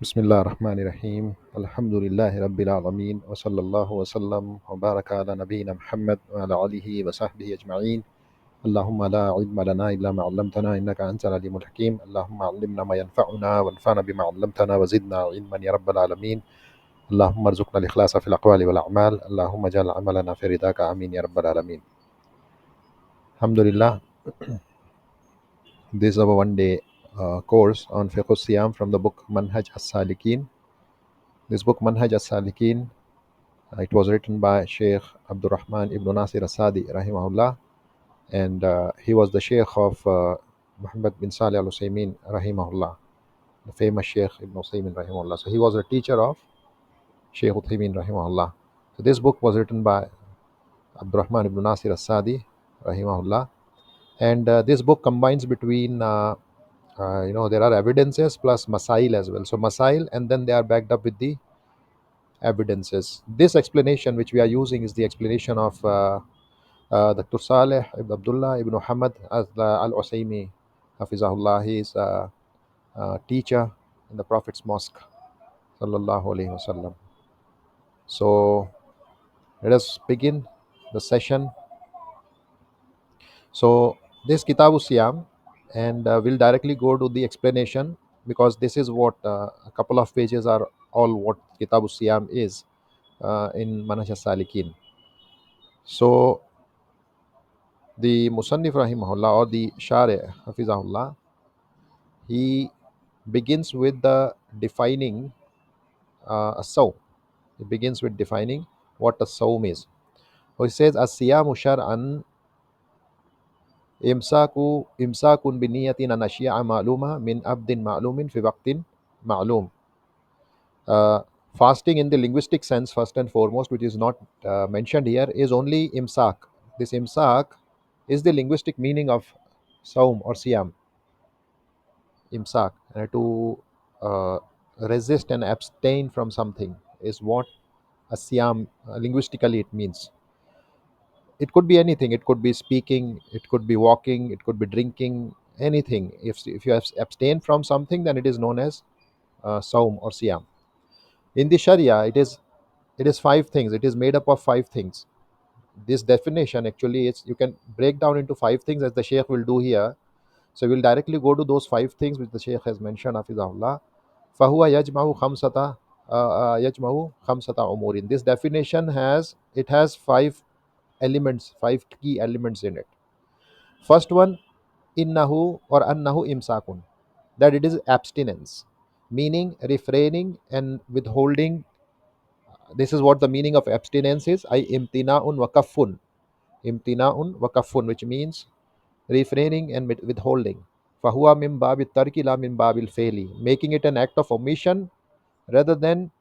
Bismillah ar-Rahman ar-Rahim. Alhamdulillahi Rabbil Alameen. Wa sallallahu wa sallam wa baraka ala nabiyyina Muhammad wa ala alihi wa sahbihi ajma'in. Allahumma la ilma lana illa ma 'allamtana innaka antal alimul hakim. Allahumma 'allimna ma yanfa'una wanfa'na bima 'allamtana wa zidna ilman ya rabbal alamin. Allahumma arzuqna al-ikhlasa fil aqwali wal a'mal. Allahumma ja'al 'amalana fi ridaka amin ya rabbal alamin. Alhamdulillah. This is our one day course on Fiqhus Siyam from the book Manhaj as-Saalikeen. This book Manhaj as-Saalikeen, it was written by Sheikh Abdurrahman ibn Nasir as-Sadi rahimahullah, and he was the Sheikh of Muhammad bin Salih al-Usaymin rahimahullah, the famous Sheikh Ibn Usaymin rahimahullah. So he was a teacher of Sheikh Uthaymin rahimahullah. So this book was written by Abdurrahman ibn Nasir as-Sadi rahimahullah, and this book combines between there are evidences plus masail as well. So masail, and then they are backed up with the evidences. This explanation which we are using is the explanation of Dr. Saleh ibn Abdullah ibn Muhammad al-Usaymi Hafizahullah. He is a teacher in the Prophet's Mosque sallallahu alaihi wasallam. So let us begin the session. So this Kitaabus Siyaam, and we'll directly go to the explanation, because this is what a couple of pages are all what Kitaabus Siyaam is in Manhaj as-Saalikeen. So the Musannif rahimahullah, or the Shari Hafizahullah, he begins with the defining a sawm. He begins with defining what a sawm is. So he says, as-siyamu shar'an imsakun bi niyatin an ashya'a ma'luma min abdin ma'lumin fi waqtin ma'lum. Fasting in the linguistic sense, first and foremost, which is not mentioned here, is only imsak. This imsak is the linguistic meaning of saum or siyam, imsak, to uh, resist and abstain from something is what a siyam linguistically it means. It could be anything. It could be speaking, it could be walking, it could be drinking, anything. If you have abstain from something, then it is known as saum or siyam. In the Sharia, it is five things. It is made up of five things. This definition actually is, you can break down into five things, as the Sheikh will do here. So we'll directly go to those five things which the Sheikh has mentioned, Hafizahullah. فَهُوَ يَجْمَعُ خَمْسَةَ يَجْمَعُ خَمْسَةَ أُمُورٍ. This definition has five elements, five key elements in it. First one, innahu or annahu imsakun, that it is abstinence, meaning refraining and withholding. This is what the meaning of abstinence is. I imtina'un wa kaffun. Imtina'un wa kaffun, which means refraining and withholding. Fahuwa min babil tarki la min babil faili, making it an act of omission rather than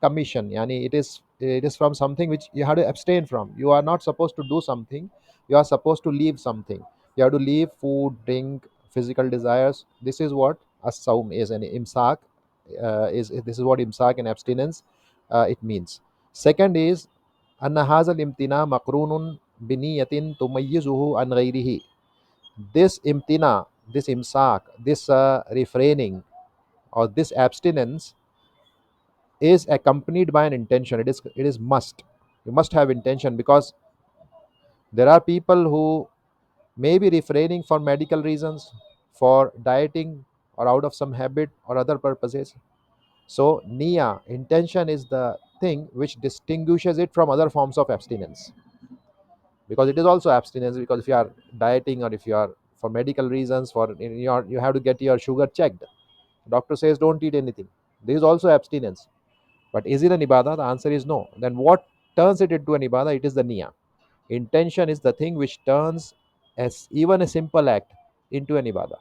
commission. Yani it is from something which you have to abstain from. You are not supposed to do something, you are supposed to leave something. You have to leave food, drink, physical desires. This is what as-sawm is, and imsak is this is what imsak and abstinence it means. Second is anna hazal imtina maqrunun biniyatin tumayyizuhu an ghayrihi. This imtina, this imsak, this refraining or this abstinence is accompanied by an intention. It is must. You must have intention, because there are people who may be refraining for medical reasons, for dieting, or out of some habit or other purposes. So niya, intention, is the thing which distinguishes it from other forms of abstinence, because it is also abstinence. Because if you are dieting, or if you are for medical reasons, you have to get your sugar checked, doctor says don't eat anything, this is also abstinence. But is it an ibadah? The answer is no. Then what turns it into an ibadah? It is the niyyah. Intention is the thing which turns as even a simple act into an ibadah.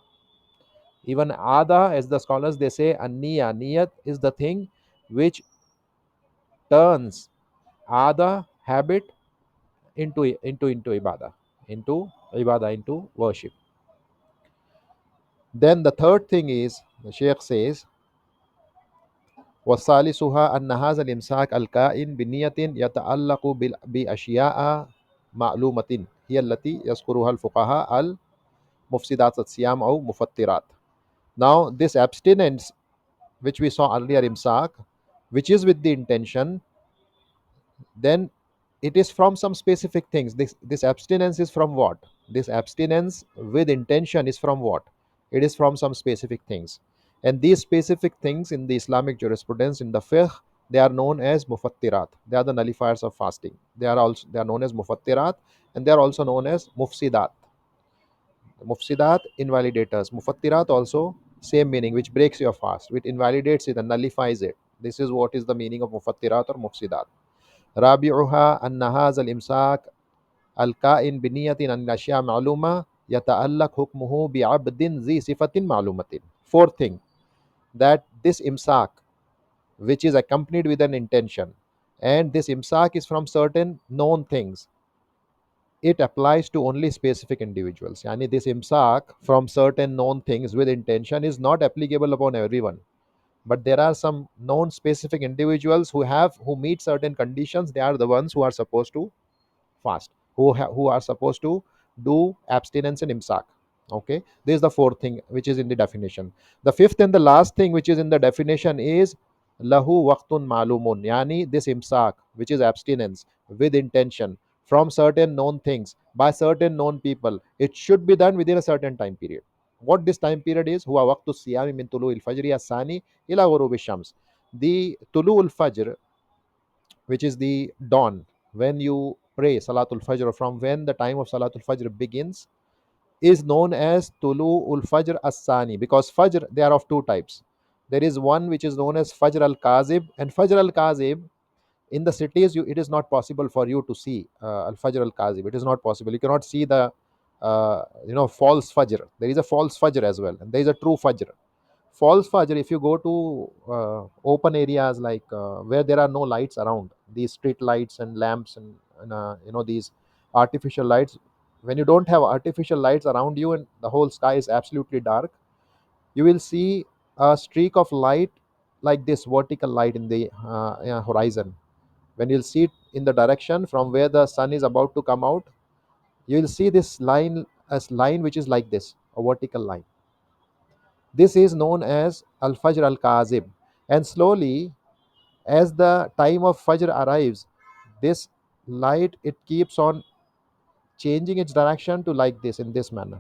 Even ada, as the scholars they say, a niyat is the thing which turns ada, habit, into ibadah, into worship. Then the third thing is, the Sheikh says, وَالثَّالِثُهَا أَنَّ هَذَا الْإِمْسَاكَ الْكَائِنْ بِنِيَّةٍ يَتَعَلَّقُ بِأَشْيَاء مَعْلُومَةٍ هي التي يذكرها الفقهاء المفسدات الصيام أو مفطرات. Now this abstinence which we saw earlier, imsak, which is with the intention, then it is from some specific things. This abstinence is from what? This abstinence with intention is from what? It is from some specific things. And these specific things in the Islamic jurisprudence, in the fiqh, they are known as mufattirat. They are the nullifiers of fasting. They are known as mufattirat, and they are also known as mufsidat. Mufsidat, invalidators. Mufattirat also same meaning, which breaks your fast, which invalidates it and nullifies it. This is what is the meaning of mufattirat or mufsidat. رابعها أن هذا الإمساك الكائن بنية أن الأشياء معلومة يتألق حكمه بعبد ذي صفة معلومة. Fourth thing, that this imsak, which is accompanied with an intention, and this imsak is from certain known things, it applies to only specific individuals. Yani this imsak from certain known things with intention is not applicable upon everyone, but there are some known specific individuals who meet certain conditions. They are the ones who are supposed to fast, who are supposed to do abstinence and imsak. Okay, this is the fourth thing which is in the definition. The fifth and the last thing which is in the definition is lahu waqtun malumun, yani this imsak, which is abstinence with intention from certain known things by certain known people, it should be done within a certain time period. What this time period is, huwa waqtu siyami min tulu al fajr asani ila ghurub shams. The tulu al fajr, which is the dawn, when you pray Salatul Fajr, from when the time of Salatul Fajr begins, is known as Tulu ul Fajr as-Sani, because Fajr, they are of two types. There is one which is known as Fajr al Kazib, and Fajr al Kazib, in the cities, it is not possible for you to see al Fajr al Kazib. It is not possible. You cannot see the false Fajr. There is a false Fajr as well, and there is a true Fajr. False fajr, if you go to open areas like where there are no lights around, these street lights and lamps and these artificial lights, when you don't have artificial lights around you and the whole sky is absolutely dark, you will see a streak of light, like this vertical light in the horizon. When you'll see it in the direction from where the sun is about to come out, you will see this line, as line which is like this, a vertical line. This is known as Al Fajr Al Kazib. And slowly, as the time of Fajr arrives, this light, it keeps on changing its direction to like this, in this manner,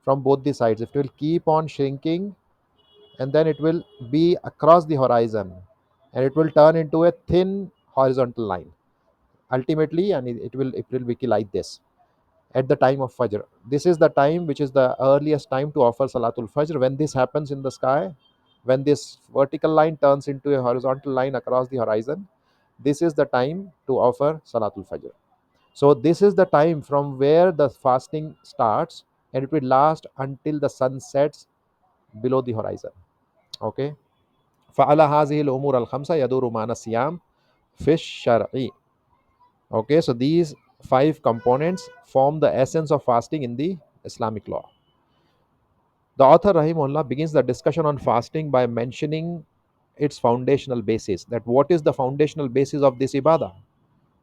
from both the sides. It will keep on shrinking, and then it will be across the horizon, and it will turn into a thin horizontal line ultimately, and it will be like this at the time of Fajr. This is the time which is the earliest time to offer Salatul Fajr. When this happens in the sky, when this vertical line turns into a horizontal line across the horizon, this is the time to offer Salatul Fajr. So, this is the time from where the fasting starts, and it will last until the sun sets below the horizon. Okay. فعلى هذه الأمور الخمسة يدور معنى الصيام في الشرع. Okay, so these five components form the essence of fasting in the Islamic law. The author Rahimullah begins the discussion on fasting by mentioning its foundational basis. That what is the foundational basis of this ibadah?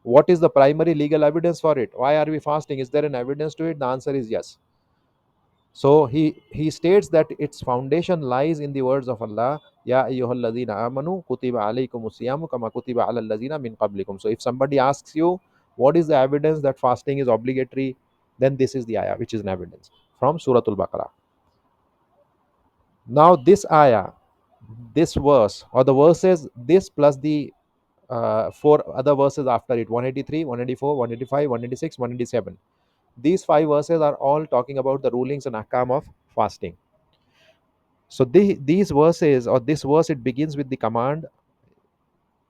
What is the primary legal evidence for it? Why are we fasting? Is there an evidence to it? The answer is yes. So he states that its foundation lies in the words of Allah, Ya ayyuhalladhina amanu kutiba alaykumus siyamu kama kutiba alal ladzina min qablikum. So if somebody asks you what is the evidence that fasting is obligatory, then this is the ayah which is an evidence from Suratul Baqarah. Now this ayah, this verse, or the verses, this plus the four other verses after it, 183, 184, 185, 186, 187. These five verses are all talking about the rulings and ahkam of fasting. So these verses, or this verse, it begins with the command,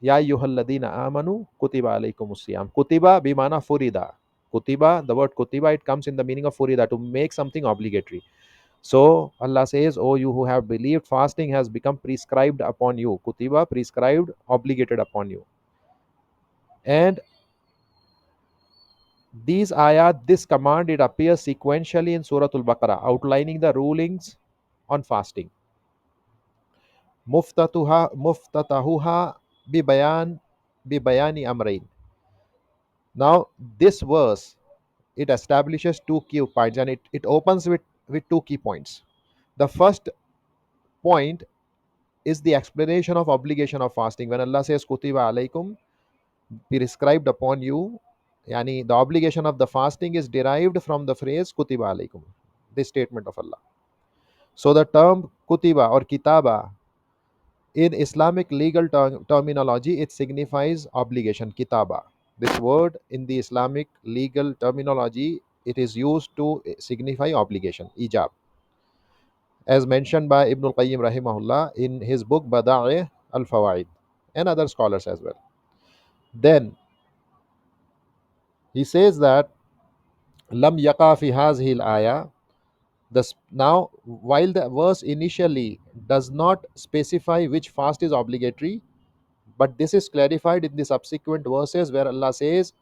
Ya ayyuhalladhina amanu kutiba alaykumus siyam. Kutiba bimana furida. Kutiba, the word kutiba, it comes in the meaning of furida, to make something obligatory. So Allah says, oh, you who have believed, fasting has become prescribed upon you. Kutiba, prescribed, obligated upon you. And these ayat, this command, it appears sequentially in Surah Al-Baqarah, outlining the rulings on fasting. Muftatahuha bibayani amrain. Now this verse, it establishes two key points, and it opens with two key points. The first point is the explanation of obligation of fasting. When Allah says kutiba alaykum, prescribed upon you, yani the obligation of the fasting is derived from the phrase kutiba alaykum, this statement of Allah. So the term kutiba or kitaba in Islamic legal terminology, it signifies obligation, kitaba. This word in the Islamic legal terminology, it is used to signify obligation, ijab, as mentioned by Ibn al-Qayyim rahimahullah in his book Bada'i al-Fawaid, and other scholars as well. Then he says that lam yaqa fi hazihi al-aya. Now, while the verse initially does not specify which fast is obligatory, but this is clarified in the subsequent verses where Allah says,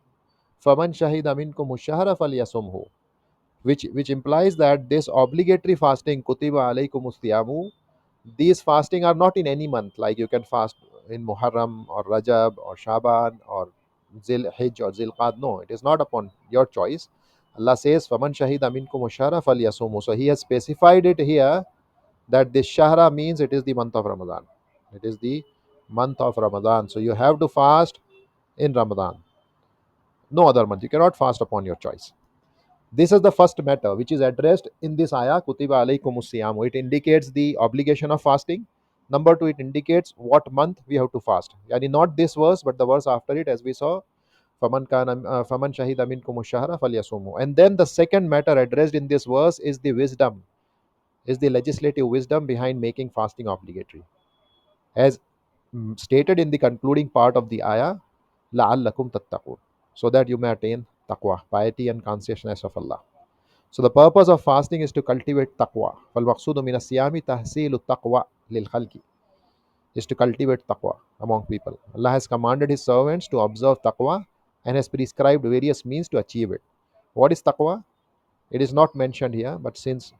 "Faman shahida minkum ash-shahra falyasumhu," which implies that this obligatory fasting, kutiba alaykum siyamu, these fasting are not in any month. Like you can fast in Muharram or Rajab or Shaban or Zil Hijj or Zilqad. No, it is not upon your choice. Allah says, "Faman shahida minkum ash-shahra falyasumhu." So He has specified it here that this shahra means it is the month of Ramadan. It is the month of Ramadan. So you have to fast in Ramadan. No other month. You cannot fast upon your choice. This is the first matter which is addressed in this ayah, Kutiba alaykumus siyam. It indicates the obligation of fasting. Number two, it indicates what month we have to fast. Yani not this verse, but the verse after it, as we saw, faman shahida minkum ash-shahra falyasumhu. And then the second matter addressed in this verse is the wisdom, is the legislative wisdom behind making fasting obligatory. As stated in the concluding part of the ayah, la'allakum tattaqun, so that you may attain taqwa, piety and consciousness of Allah. So the purpose of fasting is to cultivate taqwa. فَالْمَقْصُودُ مِنَ الصِّيَامِ تَحْصِيلُ التَّقْوَى لِلْخَلْقِ, is to cultivate taqwa among people. Allah has commanded His servants to observe taqwa and has prescribed various means to achieve it. What is taqwa? It is not mentioned here, but since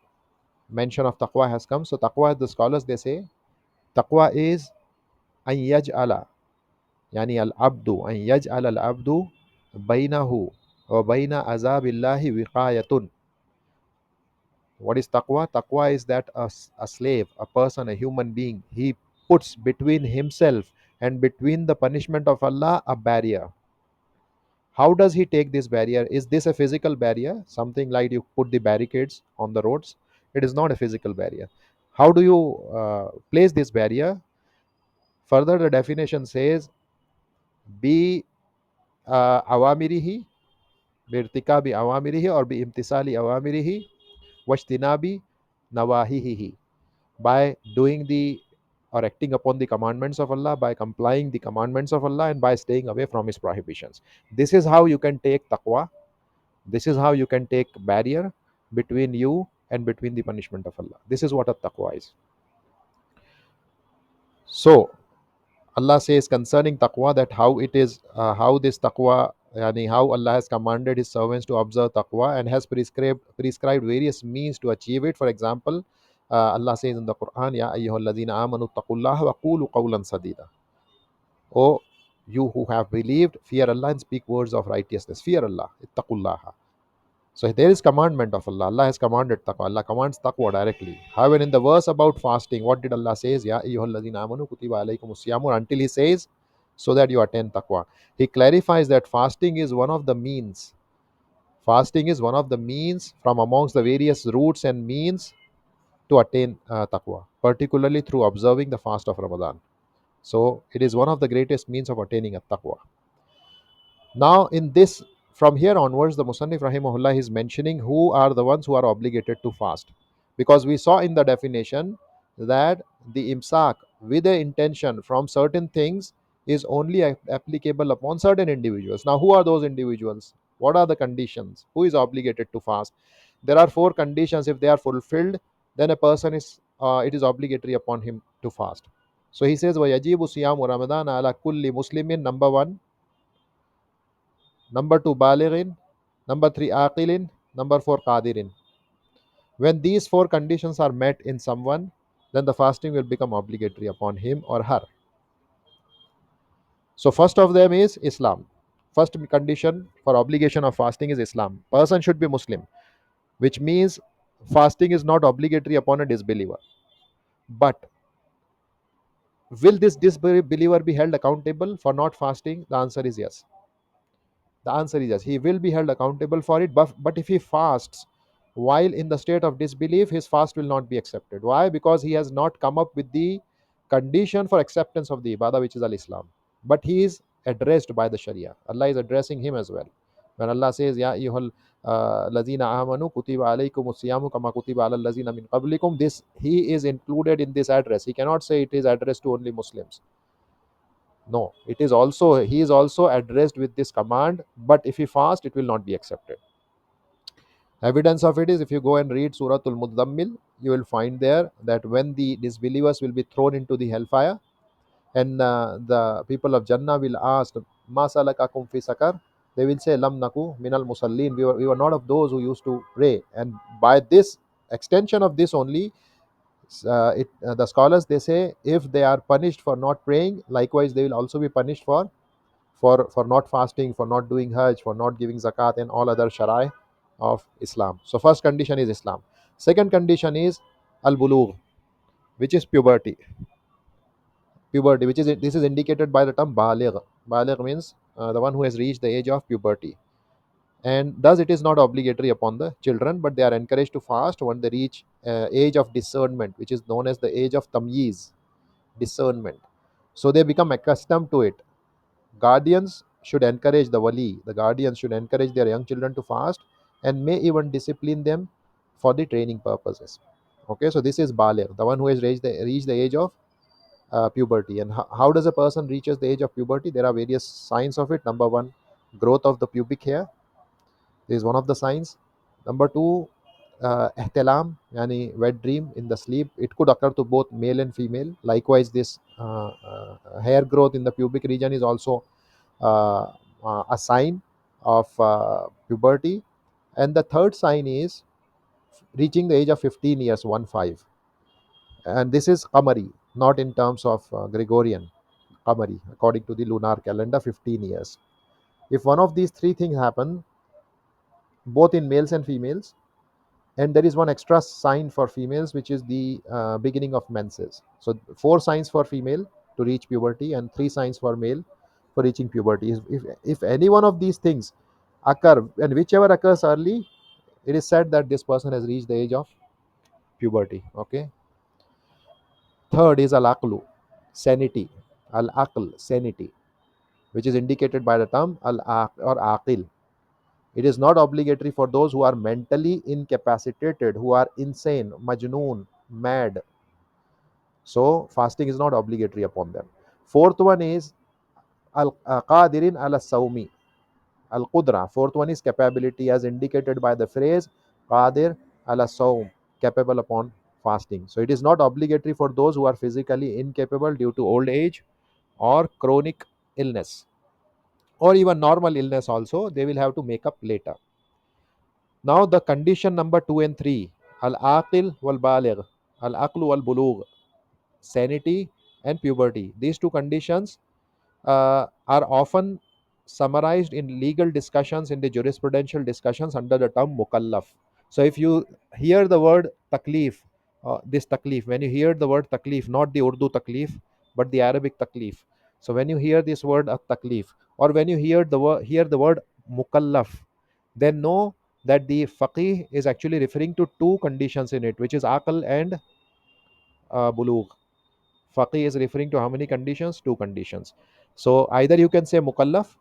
mention of taqwa has come, so taqwa, the scholars they say, taqwa is an yaj'ala, yani al-abdu, an yaj'ala al-abdu bainahu wa baina azabillahi wiqayatun. What is taqwa? Taqwa is that a slave, a person, a human being, he puts between himself and between the punishment of Allah a barrier. How does he take this barrier? Is this a physical barrier? Something like you put the barricades on the roads? It is not a physical barrier. How do you place this barrier? Further, the definition says, be awamirihi, bi irtikabi awamirihi or bi imtisali awamirihi, washtinabi nawahihi, by doing the or acting upon the commandments of Allah, by complying the commandments of Allah, and by staying away from His prohibitions. This is how you can take taqwa. This is how you can take barrier between you and between the punishment of Allah. This is what a taqwa is. So Allah says concerning taqwa that how it is, how this taqwa, yani how Allah has commanded His servants to observe taqwa and has prescribed various means to achieve it. For example, Allah says in the Quran, Ya ayyuhalladhina amanu taqullaha wa qulu qawlan sadida. O you who have believed, fear Allah and speak words of righteousness. Fear Allah, ittaqullaha. So there is commandment of Allah. Allah has commanded taqwa. Allah commands taqwa directly. However, in the verse about fasting, what did Allah says? Ya ayyuhalladhina amanu kutiba alaykumus siyamu, until He says, so that you attain taqwa. He clarifies that fasting is one of the means. Fasting is one of the means from amongst the various routes and means to attain taqwa, particularly through observing the fast of Ramadan. So it is one of the greatest means of attaining a taqwa. Now, in this, from here onwards, the Musannif Rahimahullah is mentioning who are the ones who are obligated to fast. Because we saw in the definition that the imsak with the intention from certain things is only applicable upon certain individuals. Now, who are those individuals? What are the conditions? Who is obligated to fast? There are four conditions. If they are fulfilled, then a person is, it is obligatory upon him to fast. So he says, وَيَجِيبُ صِيَامُ رَمَضَانَ عَلَى كُلِّ مُسْلِمٍ. Number one. Number two, balighin. Number three, aqilin. Number four, qadirin. When these four conditions are met in someone, then the fasting will become obligatory upon him or her. So first of them is Islam. First condition for obligation of fasting is Islam. Person should be Muslim, which means fasting is not obligatory upon a disbeliever. But Will this disbeliever be held accountable for not fasting? The answer is yes. The answer is yes. He will be held accountable for it. But if he fasts while in the state of disbelief, his fast will not be accepted. Why? Because he has not come up with the condition for acceptance of the ibadah, which is al Islam. But he is addressed by the Sharia. Allah is addressing him as well. When Allah says, Ya ayyuhal lazina amanu kutiba alaykum siyamu kama kutiba ala lazina min qablikum, this he is included in this address. He cannot say it is addressed to only Muslims. No, it is also, he is also addressed with this command, but if he fast, it will not be accepted. Evidence of it is, if you go and read Suratul Muddammil, you will find there that when the disbelievers will be thrown into the hellfire, and the people of Jannah will ask, Ma salakakum fi sakar? They will say, Lam naku minal musallin. We were not of those who used to pray. And by this extension of this only, the scholars they say, if they are punished for not praying, likewise they will also be punished for not fasting, for not doing Hajj, for not giving zakat, and all other sharai of Islam. So first condition is Islam. Second condition is al bulugh, which is puberty. Puberty, which is, this is indicated by the term baligh. Baligh means the one who has reached the age of puberty. And thus it is not obligatory upon the children, but they are encouraged to fast when they reach age of discernment, which is known as the age of tamyiz, discernment. So they become accustomed to it. Guardians should encourage the guardians should encourage their young children to fast, and may even discipline them for the training purposes. Okay, so this is baligh, the one who has reached the age of puberty. And how does a person reaches the age of puberty? There are various signs of it. Number one, growth of the pubic hair is one of the signs. Number two, ihtilam, yani wet dream in the sleep. It could occur to both male and female. Likewise, this hair growth in the pubic region is also uh, a sign of puberty. And the third sign is reaching the age of 15 years, 1 5. And this is Qamari, not in terms of Gregorian. Qamari, according to the lunar calendar, 15 years. If one of these three things happen, both in males and females, and there is one extra sign for females, which is the beginning of menses. So four signs for female to reach puberty, and three signs for male for reaching puberty. If any one of these things occur, and whichever occurs early, it is said that this person has reached the age of puberty. Okay. Third is al aqlu, sanity. Al aql, sanity, which is indicated by the term al or aqil. It is not obligatory for those who are mentally incapacitated, who are insane, majnoon, mad. So fasting is not obligatory upon them. Fourth one is al qadirin ala saumi, al qudra. Fourth one is capability, as indicated by the phrase qadir ala saum, capable upon fasting. So it is not obligatory for those who are physically incapable due to old age or chronic illness, or even normal illness also. They will have to make up later. Now the condition number 2 and 3, al-aqil wal-baligh, al-aqlu wal-bulugh, sanity and puberty. These two conditions are often summarized in legal discussions, in the jurisprudential discussions, under the term mukallaf. So if you hear the word taklif, this taklif, when you hear the word taklif, not the Urdu taklif, but the Arabic taklif. So when you hear this word taklif, or when you hear the word mukallaf, then know that the faqih is actually referring to two conditions in it, which is aql and bulugh. Faqih is referring to how many conditions? Two conditions. So either you can say mukallaf,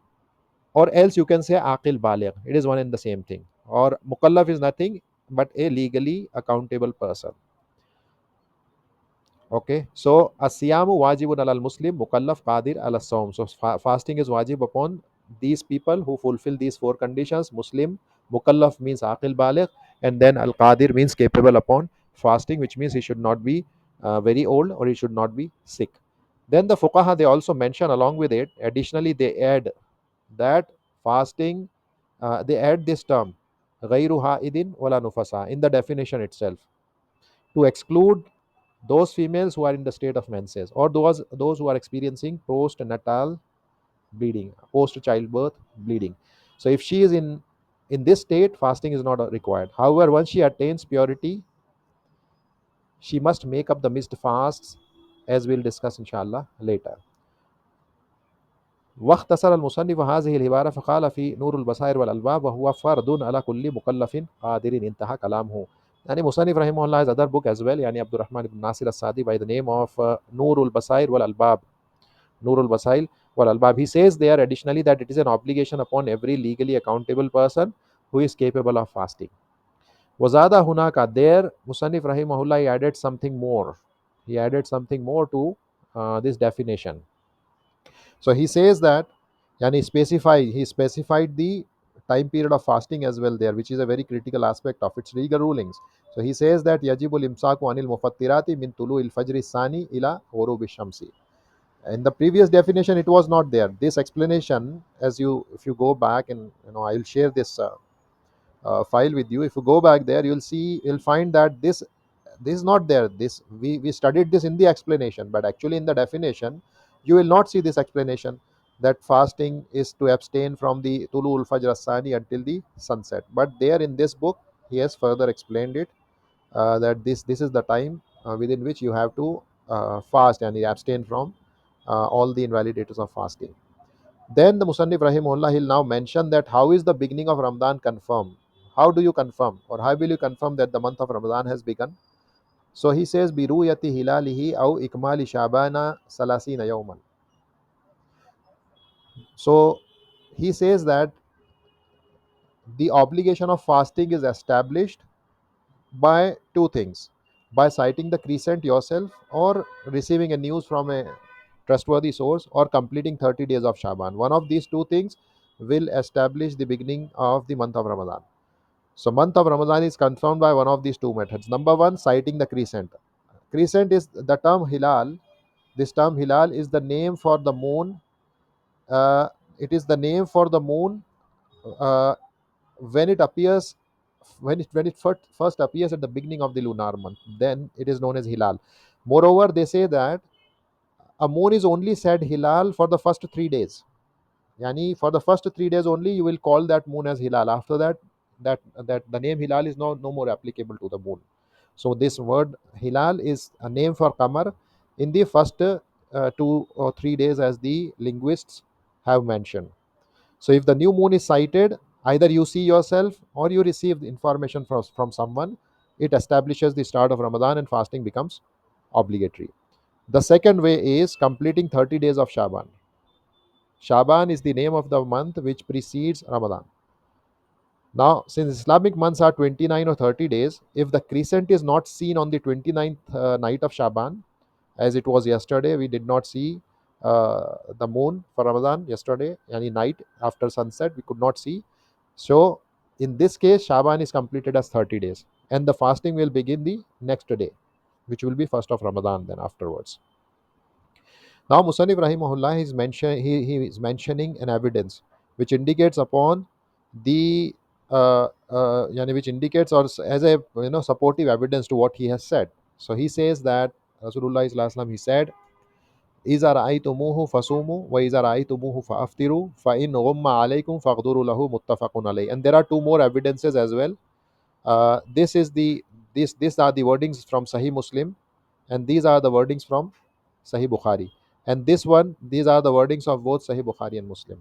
or else you can say aqil baligh. It is one and the same thing. Or mukallaf is nothing but a legally accountable person. Okay, so asiyamu wajibun alal Muslim, mukallaf qadir ala sawm. So fasting is wajib upon these people who fulfill these four conditions. Muslim, mukallaf means aqil baligh, and then al qadir means capable upon fasting, which means he should not be very old, or he should not be sick. Then the fuqaha, they also mention along with it, additionally they add that fasting, they add this term ghayru ha'idin wala nufasa in the definition itself, to exclude those females who are in the state of menses, or those who are experiencing postnatal bleeding, post childbirth bleeding. So if she is in this state, fasting is not required. However, once she attains purity, she must make up the missed fasts as we'll discuss inshallah later. واختصر المصنف هذه العبارة فقال في نور البصائر والألباب وهو فرد على كل مكلف قادر انتهى كلامه. يعني مصنف رحمه الله has other book as well, يعني عبد الرحمن ibn Nasir al-Sadi by the name of نور البصائر والألباب. نور البصائر والألباب. He says there additionally that it is an obligation upon every legally accountable person who is capable of fasting. وزاد هناك, there Musannif rahimahullah he added something more. He added something more to this definition. So he says that, and he specified the time period of fasting as well there, which is a very critical aspect of its legal rulings. So he says that yajibul imsaku anil mufattirati min tulu il fajri sani ila ghurubi shamsi. In the previous definition it was not there. This explanation, as you if you go back, and I will share this file with you. If you go back there, you'll find that this is not there. This we studied this in the explanation, but actually in the definition you will not see this explanation, that fasting is to abstain from the tulul fajr asani until the sunset. But there in this book he has further explained it, that this is the time within which you have to fast and abstain from all the invalidators of fasting. Then the Musannif Rahimullah will now mention that how is the beginning of Ramadan confirmed? How do you confirm, or how will you confirm that the month of Ramadan has begun? So he says, Biruyati hilalihi au ikmali shabana salasina yawman. So he says that the obligation of fasting is established by two things: by citing the crescent yourself, or receiving a news from a trustworthy source, or completing 30 days of Shaban. One of these two things will establish the beginning of the month of Ramadan. So month of Ramadan is confirmed by one of these two methods. Number one, citing the crescent. Crescent is the term hilal. This term hilal is the name for the moon. uh, it is the name for the moon uh, when it appears, first appears at the beginning of the lunar month, then it is known as hilal. Moreover, they say that a moon is only said hilal for the first 3 days. Yani for the first 3 days only you will call that moon as hilal. After that, that the name hilal is no more applicable to the moon. So this word hilal is a name for qamar in the first 2 or 3 days, as the linguists have mentioned. So if the new moon is sighted, either you see yourself or you receive the information from someone, it establishes the start of Ramadan and fasting becomes obligatory. The second way is completing 30 days of Shaban. Shaban is the name of the month which precedes Ramadan. Now, since Islamic months are 29 or 30 days, if the crescent is not seen on the 29th night of Shaban, as it was yesterday, we did not see the moon for Ramadan yesterday, any night after sunset, we could not see. So, in this case, Shaban is completed as 30 days, and the fasting will begin the next day, which will be first of Ramadan then afterwards. Now, Musannif Rahimahullah he is mentioning an evidence which indicates upon the which indicates, or as a supportive evidence to what he has said. So he says that Rasulullah Sallallahu Alaihi Wasallam, he said, إذا رأيتموه فصوموا وإذا رأيتموه فأفطروا فإن غم عليكم فاقدروا له متفق عليه. And there are two more evidences as well. This is the these are the wordings from Sahih Muslim, and these are the wordings from Sahih Bukhari. And these are the wordings of both Sahih Bukhari and Muslim.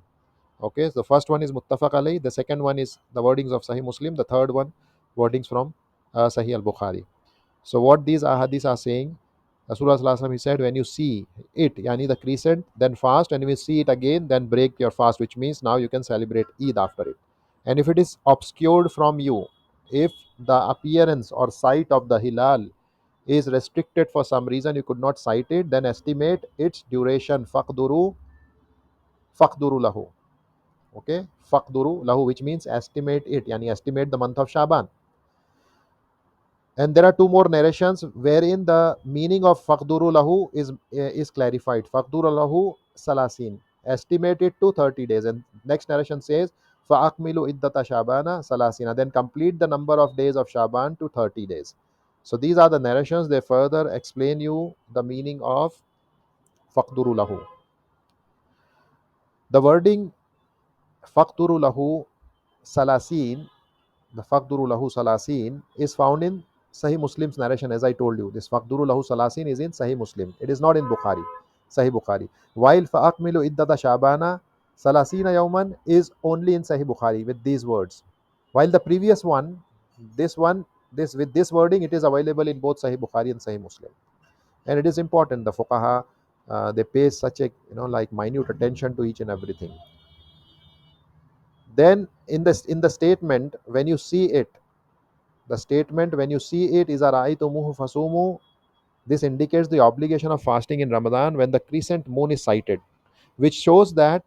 Okay, so the first one is Muttafaq alayhi, the second one is the wordings of Sahih Muslim, the third one wordings from Sahih al Bukhari. So what these ahadith are saying, Rasulullah Sallallahu Alaihi Wasallam, he said, when you see it, yani the crescent, then fast, and if you see it again, then break your fast, which means now you can celebrate Eid after it. And if it is obscured from you, if the appearance or sight of the hilal is restricted for some reason, you could not sight it, then estimate its duration. Faqduru lahu. Okay, faqduru lahu, which means estimate it, yani estimate the month of Shaban. And there are two more narrations wherein the meaning of faqduru lahu is clarified. Faqduru lahu salasin, estimate it to 30 days. And next narration says fa'akmilu iddata shabana salasina, then complete the number of days of Shaban to 30 days. So these are the narrations. They further explain you the meaning of faqduru lahu. The wording faqduru lahu salasin, the faqduru lahu salasin is found in Sahih Muslim's narration, as I told you, this Faqduru lahu salasin is in Sahih Muslim. It is not in Bukhari, Sahih Bukhari. While Fa'akmilu iddata Shabana salasina yawman is only in Sahih Bukhari with these words. While the previous one, this one, this with this wording, it is available in both Sahih Bukhari and Sahih Muslim. And it is important. The fuqaha, they pay such a like minute attention to each and everything. Then in the statement, when you see it, the statement when you see it is araitumuhu fasumu. This indicates the obligation of fasting in Ramadan when the crescent moon is sighted, which shows that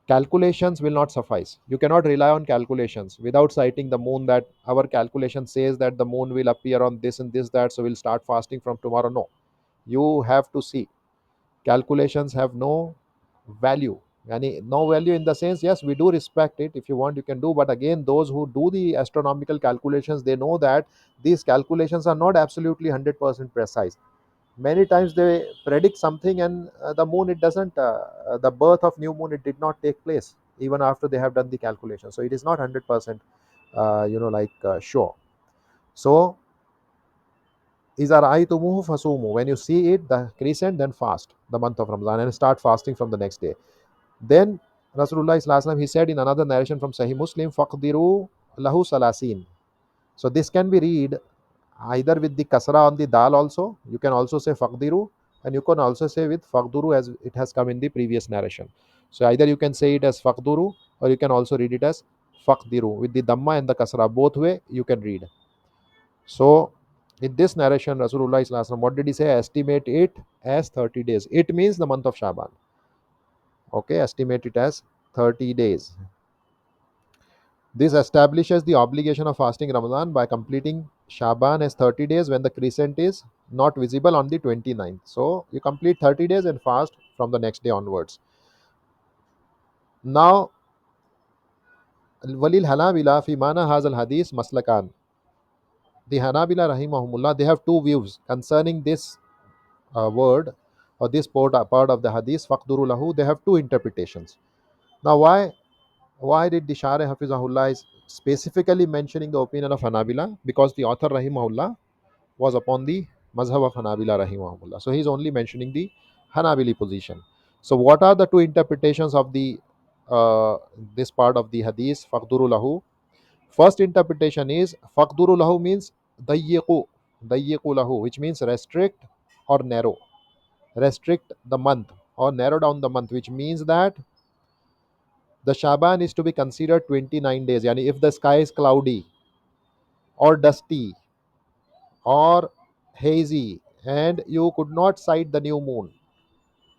calculations will not suffice. You cannot rely on calculations without citing the moon, that our calculation says that the moon will appear on this and this, that, so we'll start fasting from tomorrow. No, you have to see. Calculations have no value. No value in the sense, yes, we do respect it. If you want, you can do, but again, those who do the astronomical calculations, they know that these calculations are not absolutely 100% precise. Many times they predict something, and the moon, it doesn't the birth of new moon, it did not take place even after they have done the calculation. So it is not 100% sure. So is araitumuhu fasumu, when you see it, the crescent, then fast the month of Ramadan and start fasting from the next day. Then Rasulullah sallallahu alaihi wasallam, he said in another narration from Sahih Muslim, faqdiru lahu salasin. So this can be read either with the kasra on the dal also. You can also say faqdiru, and you can also say with faqduru, as it has come in the previous narration. So either you can say it as faqduru, or you can also read it as faqdiru with the damma and the kasra. Both way you can read. So in this narration, Rasulullah sallallahu alaihi wasallam, what did he say? Estimate it as 30 days. It means the month of Shaban. Okay, estimate it as 30 days. This establishes the obligation of fasting Ramadan by completing Shaban as 30 days when the crescent is not visible on the 29th. So you complete 30 days and fast from the next day onwards. Now, Walil Hanabila fi mana hazal hadith maslakan. The Hanabila rahimahumullah, they have two views concerning this word, or this part of the hadith faqduru lahu. They have two interpretations. Now, why did the Shari Hafizahullah is specifically mentioning the opinion of Hanabila? Because the author rahimahullah was upon the mazhab of Hanabila rahimahullah. So he is only mentioning the Hanabili position. So what are the two interpretations of the this part of the hadith faqduru lahu? First interpretation is faqduru lahu means dayyiqu, dayyiqu lahu, which means restrict or narrow. Restrict the month or narrow down the month, which means that the Shaban is to be considered 29 days. Yani if the sky is cloudy or dusty or hazy and you could not sight the new moon,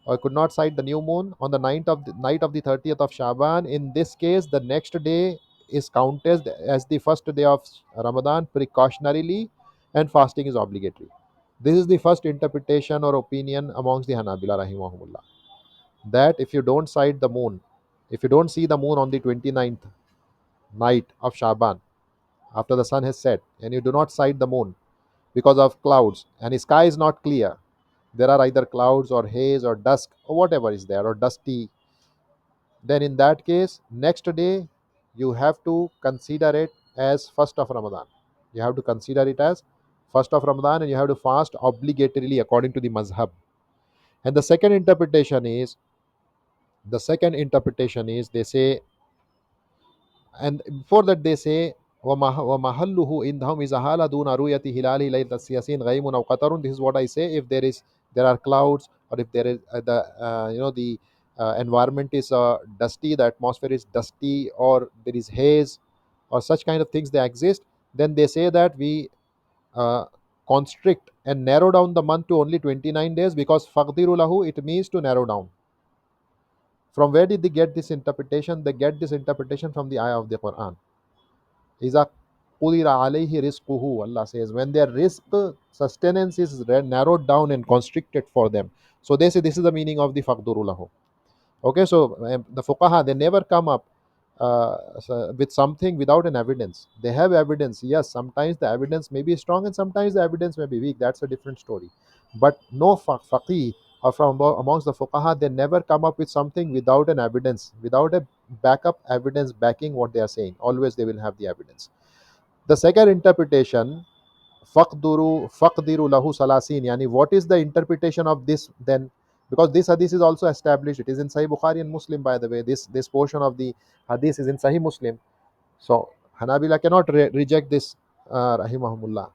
or could not sight the new moon on the night of the 30th of Shaban, in this case the next day is counted as the first day of Ramadan precautionarily, and fasting is obligatory. This is the first interpretation or opinion amongst the Hanabila rahimahumullah, that if you don't sight the moon, if you don't see the moon on the 29th night of Shaban after the sun has set, and you do not sight the moon because of clouds and the sky is not clear, there are either clouds or haze or dusk or whatever is there, or dusty, then in that case next day you have to consider it as first of Ramadan. You have to consider it as first of Ramadan, and you have to fast obligatorily according to the mazhab. And the second interpretation is they say, and before that they say وَمَحَلُّهُ إِنْدَهُمْ إِذَا هَالَ دُونَ رُؤْيَةِ هِلَالِهِ لَيْلَةَ السِّيَاسِينَ غَيْمٌ أَوْ قَطَرٌ. This is what I say. If there are clouds, or if there is the environment is dusty, the atmosphere is dusty, or there is haze, or such kind of things they exist, then they say that we uh, constrict and narrow down the month to only 29 days, because faqdiru lahu, it means to narrow down. From where did they get this interpretation? They get this interpretation from the ayah of the Quran. Iza qudira alayhi rizquhu, Allah says, when their risk sustenance is narrowed down and constricted for them. So they say this is the meaning of the faqduru lahu. Okay, so the fuqaha, they never come up with something without an evidence. They have evidence. Yes, sometimes the evidence may be strong and sometimes the evidence may be weak. That's a different story. But no faqih, or from amongst the fuqaha, they never come up with something without an evidence, without a backup evidence backing what they are saying. Always they will have the evidence. The second interpretation, faqdiru lahu salasin, yani what is the interpretation of this then? Because this hadith is also established, it is in Sahih Bukhari and Muslim, by the way. This portion of the hadith is in Sahih Muslim. So Hanabila cannot reject this, rahimahumullah.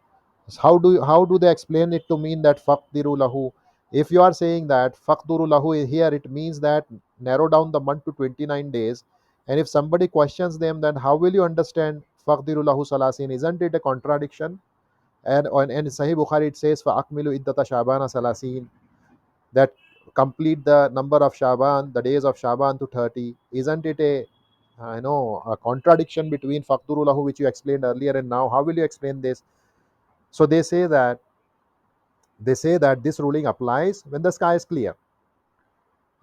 How do they explain it to mean that faqdiru lahu? If you are saying that faqduru lahu here, it means that narrow down the month to 29 days. And if somebody questions them, then how will you understand faqdiru lahu salasin? Isn't it a contradiction? And in Sahih Bukhari it says fa akmilu iddata shabana salasin, that complete the number of Shaban, the days of Shaban, to 30. Isn't it a a contradiction between faqduru lahu, which you explained earlier, and now? How will you explain this? So they say that this ruling applies when the sky is clear.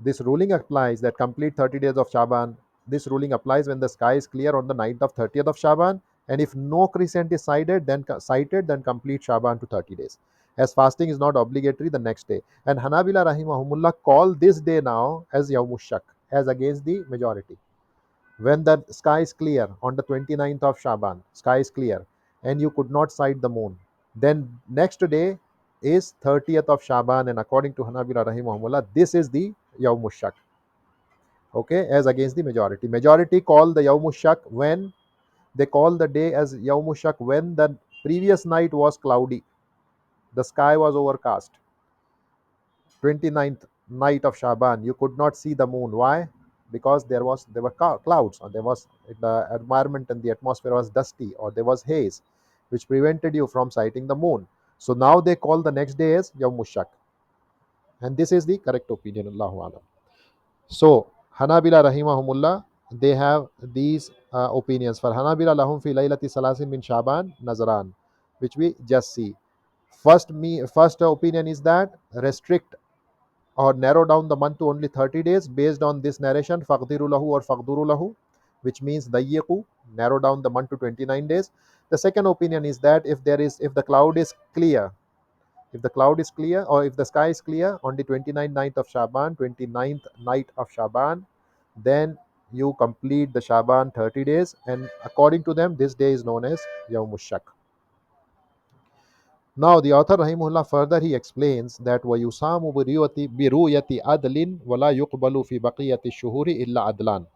This ruling applies that complete 30 days of Shaban. This ruling applies when the sky is clear on the night of 30th of Shaban, and if no crescent is sighted, then complete Shaban to 30 days. As fasting is not obligatory the next day. And Hanabila rahimahumullah call this day now as Yawmush Shak, as against the majority. When the sky is clear on the 29th of Shaban, sky is clear, and you could not sight the moon, then next day is 30th of Shaban, and according to Hanabila rahimahumullah, this is the Yawmush Shak. Okay, as against the majority. Majority call the Yawmush Shak when they call the day as Yawmush Shak when the previous night was cloudy, the sky was overcast. 29th night of Shaban, you could not see the moon. Why? Because there were clouds, or there was the environment and the atmosphere was dusty, or there was haze, which prevented you from sighting the moon. So now they call the next day as Yawmush Shak, and this is the correct opinion. Allahu Alam. So Hanabila rahimahumullah, they have these opinions. For Hanabila, lahum fi laylati salasin min Shaban nazran, which we just see. First opinion is that restrict or narrow down the month to only 30 days based on this narration, faqdiru lahu or faqduru lahu, which means dayyiqu, narrow down the month to 29 days. The second opinion is that if the cloud is clear, or if the sky is clear on the 29th night of Shaban, 29th night of Shaban, then you complete the Shaban 30 days, and according to them, this day is known as Yawmush Shak. Now, the author Rahimullah further he explains that وَيُصَامُ بِرُؤْيَةِ عَدْلٍ وَلَا يُقْبَلُ فِي بَقِيَّةِ الشُّهُورِ إِلَّا عَدْلًا.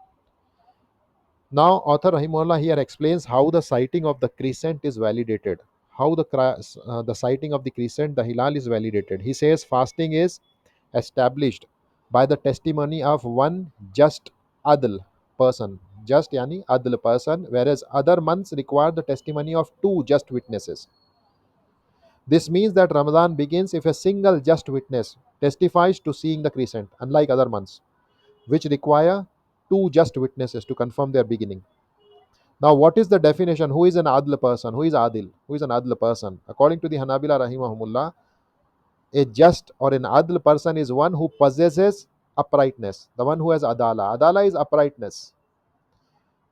Now, author Rahimullah here explains how the sighting of the crescent is validated. How the sighting of the crescent, the hilal, is validated. He says fasting is established by the testimony of one just adl person. Just yani adl person, whereas other months require the testimony of two just witnesses. This means that Ramadan begins if a single just witness testifies to seeing the crescent, unlike other months, which require two just witnesses to confirm their beginning. Now, what is the definition? Who is an adl person? Who is adil? Who is an adl person? According to the Hanabila rahimahumullah, a just or an adl person is one who possesses uprightness, the one who has adala. Adala is uprightness.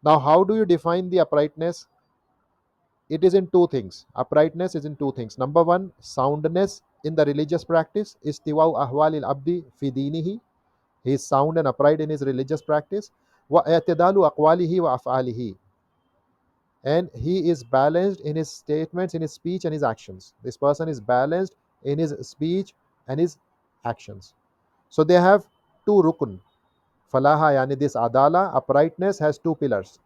Now, how do you define the uprightness? It is in two things. Uprightness is in two things. Number one, soundness in the religious practice. Istiwa'u ahwalil abdi fi dinihi. He is sound and upright in his religious practice. Wa i'tidalu aqwalihi wa af'alihi. And he is balanced in his statements, in his speech and his actions. This person is balanced in his speech and his actions. So they have two rukun. Falaha, yani this adala, uprightness, has two pillars.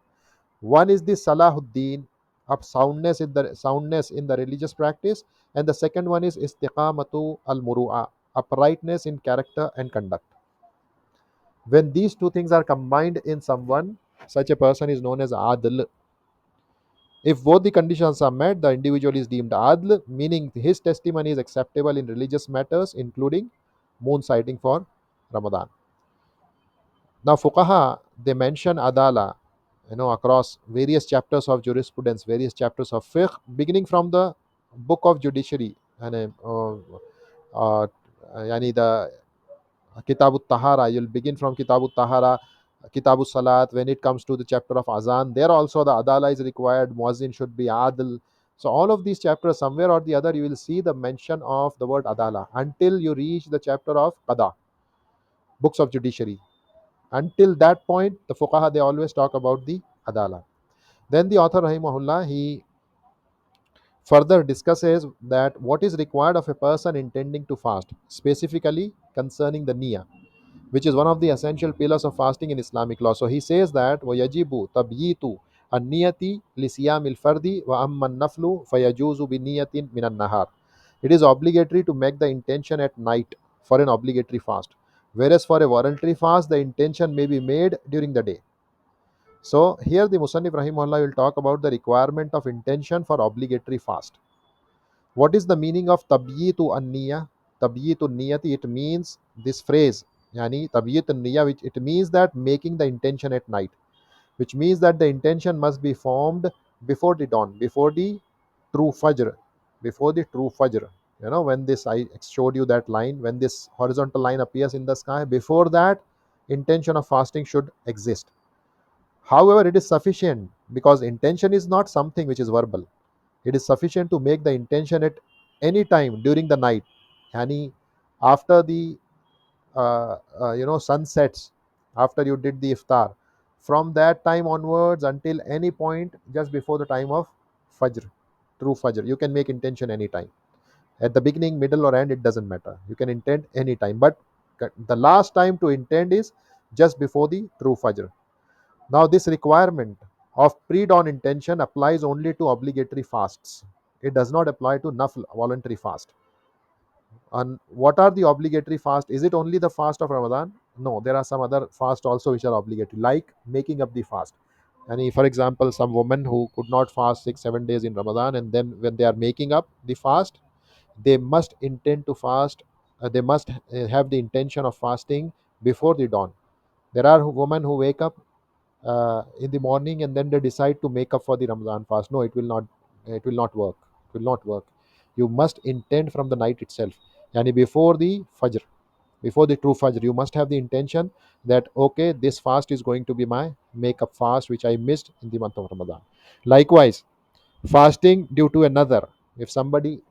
One is the salahuddin, of soundness in the religious practice, and the second one is istiqamatu al muru'a, uprightness in character and conduct. When these two things are combined in someone, such a person is known as adl. If both the conditions are met, the individual is deemed adl, meaning his testimony is acceptable in religious matters, including moon sighting for Ramadan. Now, fuqaha, they mention adala, across various chapters of jurisprudence, various chapters of fiqh, beginning from the book of judiciary, and uh, yani the Kitabut Tahara. You'll begin from Kitabut Tahara, Kitabus Salat. When it comes to the chapter of Azan, there also the adala is required. Muazzin should be adl. So all of these chapters, somewhere or the other, you will see the mention of the word adala until you reach the chapter of qada, books of judiciary. Until that point, the fuqaha, they always talk about the adala. Then the author rahimahullah, he further discusses that what is required of a person intending to fast, specifically concerning the niyyah, which is one of the essential pillars of fasting in Islamic law. So he says that وَيَجِبُ تَبْيِيتُ النِّيَّةِ لِصِيَامِ الْفَرْدِ وَأَمَّا النَّفْلُ فَيَجُوزُ بِنِيَّةٍ مِنَ النَّهَارِ. It is obligatory to make the intention at night for an obligatory fast, whereas for a voluntary fast, the intention may be made during the day. So here the Musannif Rahimahullah will talk about the requirement of intention for obligatory fast. What is the meaning of tabyitu an-niyya? Tabyitu niyati, it means this phrase, yani tabyitu niyya, which it means that making the intention at night, which means that the intention must be formed before the dawn, before the true fajr, before the true fajr. You know, when this, I showed you that line, when this horizontal line appears in the sky, before that, intention of fasting should exist. However, it is sufficient because intention is not something which is verbal. It is sufficient to make the intention at any time during the night, any after the sun sets, after you did the iftar, from that time onwards until any point just before the time of fajr, true fajr, you can make intention anytime. At the beginning, middle, or end, it doesn't matter. You can intend anytime, but the last time to intend is just before the true fajr. Now, this requirement of pre-dawn intention applies only to obligatory fasts. It does not apply to nafl, voluntary fast. And what are the obligatory fast? Is it only the fast of Ramadan? No, there are some other fast also which are obligatory, like making up the fast. And for example, some women who could not fast 6 7 days in Ramadan, and then when they are making up the fast, they must intend to fast. They must have the intention of fasting before the dawn. There are women who wake up in the morning and then they decide to make up for the Ramadan fast. No, it will not. It will not work. It will not work. You must intend from the night itself, yani before the Fajr, before the true Fajr. You must have the intention that okay, this fast is going to be my make up fast, which I missed in the month of Ramadan. Likewise, fasting due to another. If somebody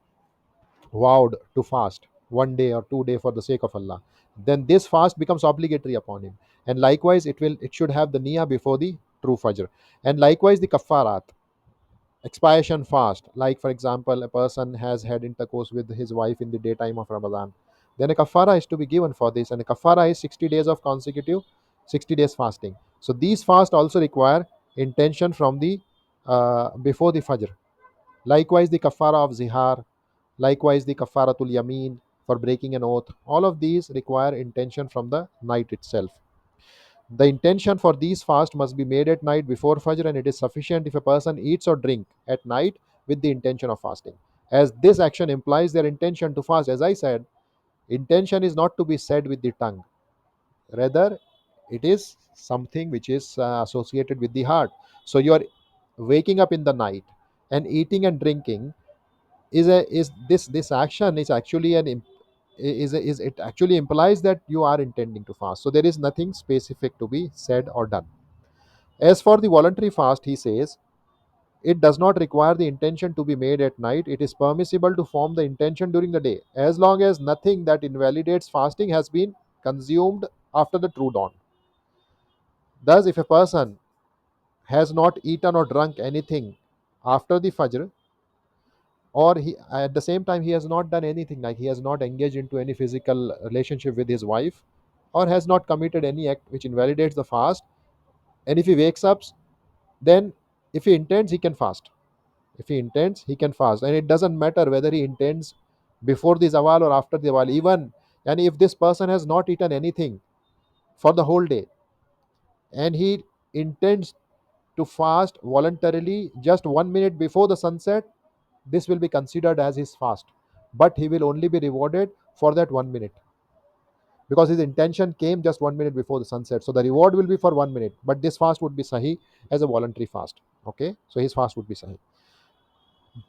vowed to fast 1 day or 2 day for the sake of Allah, then this fast becomes obligatory upon him. And likewise, it should have the niyyah before the true fajr. And likewise, the kaffarat, expiation fast. Like for example, a person has had intercourse with his wife in the daytime of Ramadan, then a kafara is to be given for this, and a kafara is 60 days of consecutive 60 days fasting. So these fast also require intention from the before the fajr. Likewise, the kafara of zihar, likewise the kafaratul yameen for breaking an oath. All of these require intention from the night itself. The intention for these fast must be made at night before Fajr, and it is sufficient if a person eats or drink at night with the intention of fasting. As this action implies their intention to fast, as I said, intention is not to be said with the tongue. Rather, it is something which is associated with the heart. So you are waking up in the night and eating and drinking is this action is actually is it actually implies that you are intending to fast. So there is nothing specific to be said or done. As for the voluntary fast, he says it does not require the intention to be made at night. It is permissible to form the intention during the day as long as nothing that invalidates fasting has been consumed after the true dawn. Thus, if a person has not eaten or drunk anything after the fajr, or he at the same time he has not done anything, like he has not engaged into any physical relationship with his wife, or has not committed any act which invalidates the fast, and if he wakes up, then if he intends, he can fast. If he intends, he can fast, and it doesn't matter whether he intends before the zawal or after the zawal. Even, and if this person has not eaten anything for the whole day and he intends to fast voluntarily just 1 minute before the sunset, this will be considered as his fast, but he will only be rewarded for that 1 minute because his intention came just 1 minute before the sunset. So the reward will be for 1 minute, but this fast would be sahih as a voluntary fast. Okay, so his fast would be sahih.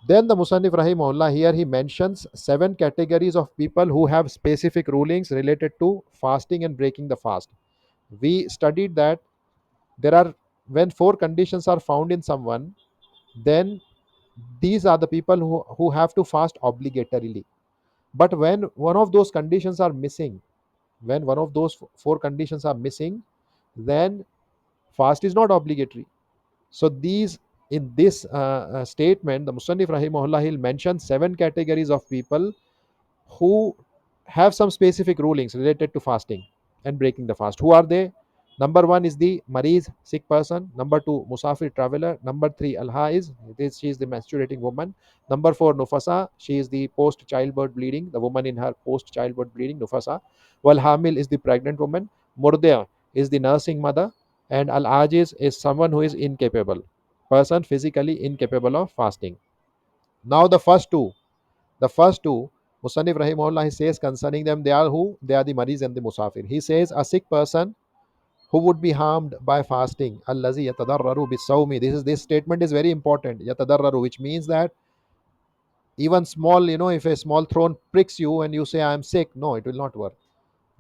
Then the Musannif Rahimahullah here he mentions 7 categories of people who have specific rulings related to fasting and breaking the fast. We studied that there are, when 4 conditions are found in someone, then these are the people who have to fast obligatorily. But when one of those conditions are missing, when one of those 4 conditions are missing, then fast is not obligatory. So these in this statement, the Musannif Rahimahullah, he'll mention seven categories of people who have some specific rulings related to fasting and breaking the fast. Who are they? Number one is the Mariz, sick person. Number two, Musafir, traveler. Number three, Al Haiz, she is the menstruating woman. Number four, Nufasa, she is the post childbirth bleeding, the woman in her post childbirth bleeding, Nufasa. Wal Hamil is the pregnant woman. Murdia is the nursing mother. And Al Ajiz is someone who is incapable, person physically incapable of fasting. Now the first two, Musannif Rahimahullah, he says concerning them, they are who? They are the Maris and the Musafir. He says a sick person who would be harmed by fasting. Allazi yatadarraru bisawmi. This statement is very important. Yatadarraru, which means that even small, if a small thorn pricks you and you say I am sick, no, it will not work.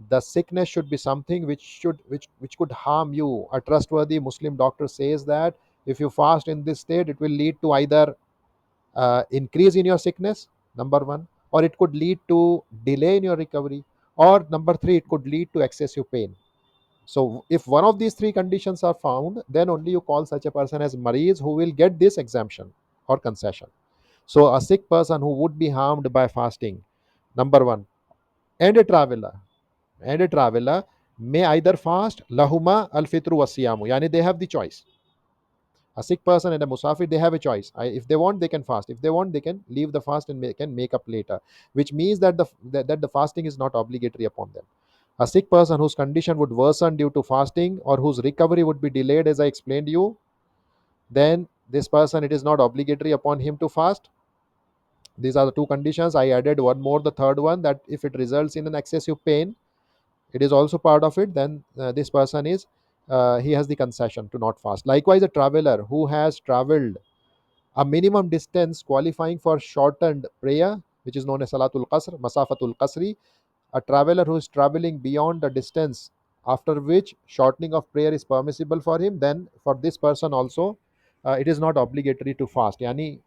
The sickness should be something which could harm you. A trustworthy Muslim doctor says that if you fast in this state, it will lead to either increase in your sickness, number one, or it could lead to delay in your recovery, or number three, it could lead to excessive pain. So if one of these three conditions are found, then only you call such a person as mareez, who will get this exemption or concession. So a sick person who would be harmed by fasting, number one, and a traveler, may either fast lahuma al fitru wasiyamu, yani they have the choice. A sick person and a musafir, they have a choice. If they want, they can fast. If they want, they can leave the fast and can make up later, which means that the fasting is not obligatory upon them. A sick person whose condition would worsen due to fasting, or whose recovery would be delayed, as I explained to you, then this person, it is not obligatory upon him to fast. These are the two conditions. I added one more, the third one, that if it results in an excessive pain, it is also part of it, then this person is he has the concession to not fast. Likewise, a traveler who has traveled a minimum distance qualifying for shortened prayer, which is known as Salatul Qasr, Masafatul Qasri, a traveler who is traveling beyond the distance after which shortening of prayer is permissible for him, then for this person also, it is not obligatory to fast. Yani,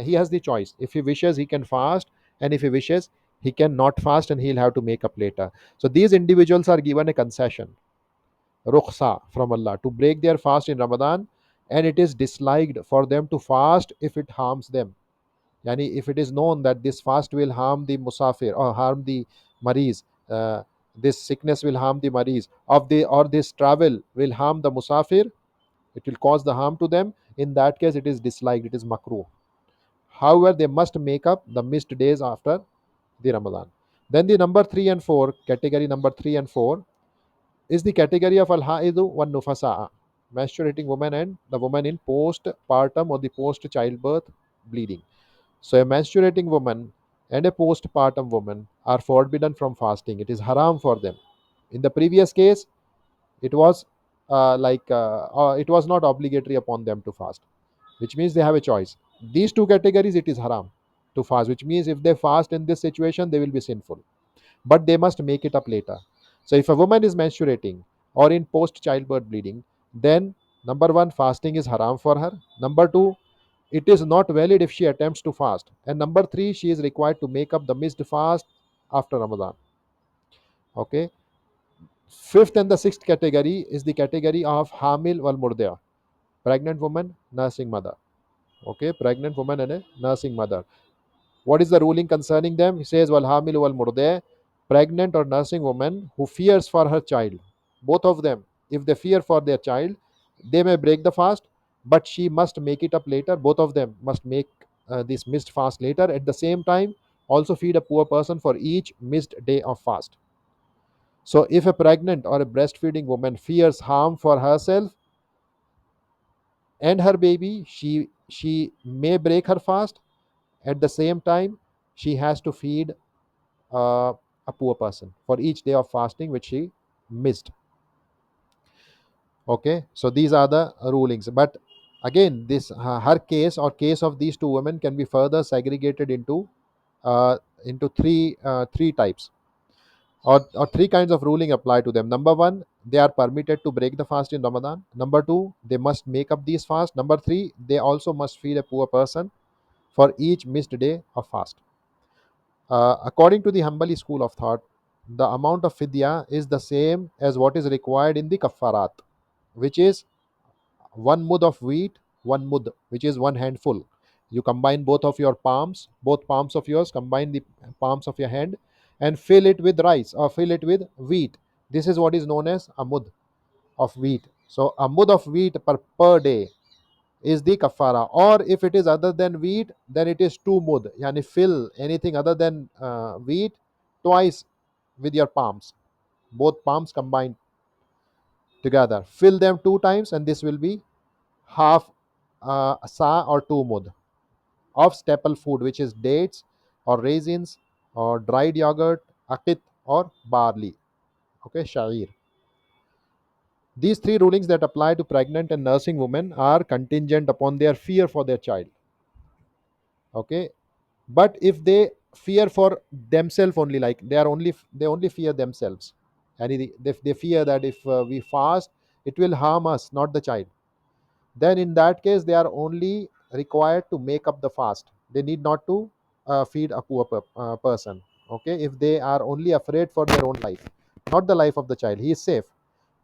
he has the choice. If he wishes, he can fast, and if he wishes, he can not fast and he'll have to make up later. So these individuals are given a concession, rukhsa from Allah, to break their fast in Ramadan, and it is disliked for them to fast if it harms them. Yani if it is known that this fast will harm the musafir or harm the maris, this sickness will harm the maris of the, or this travel will harm the musafir, it will cause the harm to them. In that case, it is disliked, it is makruh. However, they must make up the missed days after the Ramadan. Then the number 3 and 4, category number 3 and 4, is the category of al-haidu wa nufasa, menstruating woman and the woman in postpartum or the post childbirth bleeding. So a menstruating woman and a postpartum woman are forbidden from fasting. It is haram for them. In the previous case, it was it was not obligatory upon them to fast, which means they have a choice. These two categories, it is haram to fast, which means if they fast in this situation, they will be sinful, but they must make it up later. So if a woman is menstruating or in post childbirth bleeding, then number one, fasting is haram for her. Number two, it is not valid if she attempts to fast. And number three, she is required to make up the missed fast after Ramadan. Okay. Fifth and the sixth category is the category of Hamil wal Murdia, pregnant woman, nursing mother. Okay, pregnant woman and a nursing mother. What is the ruling concerning them? He says, Wal Hamil wal Murdia, pregnant or nursing woman who fears for her child. Both of them, if they fear for their child, they may break the fast, but she must make it up later. Both of them must make this missed fast later. At the same time, also feed a poor person for each missed day of fast. So, if a pregnant or a breastfeeding woman fears harm for herself and her baby, she may break her fast. At the same time, she has to feed a poor person for each day of fasting which she missed. Okay, so these are the rulings. But again, this her case or case of these two women can be further segregated into three types, or three kinds of ruling apply to them. Number one, they are permitted to break the fast in Ramadan. Number two, they must make up these fast. Number three, they also must feed a poor person for each missed day of fast. According to the Hanbali school of thought, the amount of fidya is the same as what is required in the kaffarat, which is one mud of wheat, one mud, which is one handful. You combine both palms of yours, combine the palms of your hand, and fill it with rice or fill it with wheat. This is what is known as a mud of wheat. So a mud of wheat per day is the kafara. Or if it is other than wheat, then it is two mud. Yani fill anything other than wheat twice with your palms, both palms combined together. Fill them two times, and this will be half sa or two mud of staple food, which is dates or raisins or dried yogurt, akit or barley. Okay, shair. These three rulings that apply to pregnant and nursing women are contingent upon their fear for their child. Okay, but if they fear for themselves only, like they only fear themselves, and they fear that if we fast, it will harm us, not the child, then in that case they are only required to make up the fast. They need not to feed a person. Okay, if they are only afraid for their own life, not the life of the child, he is safe,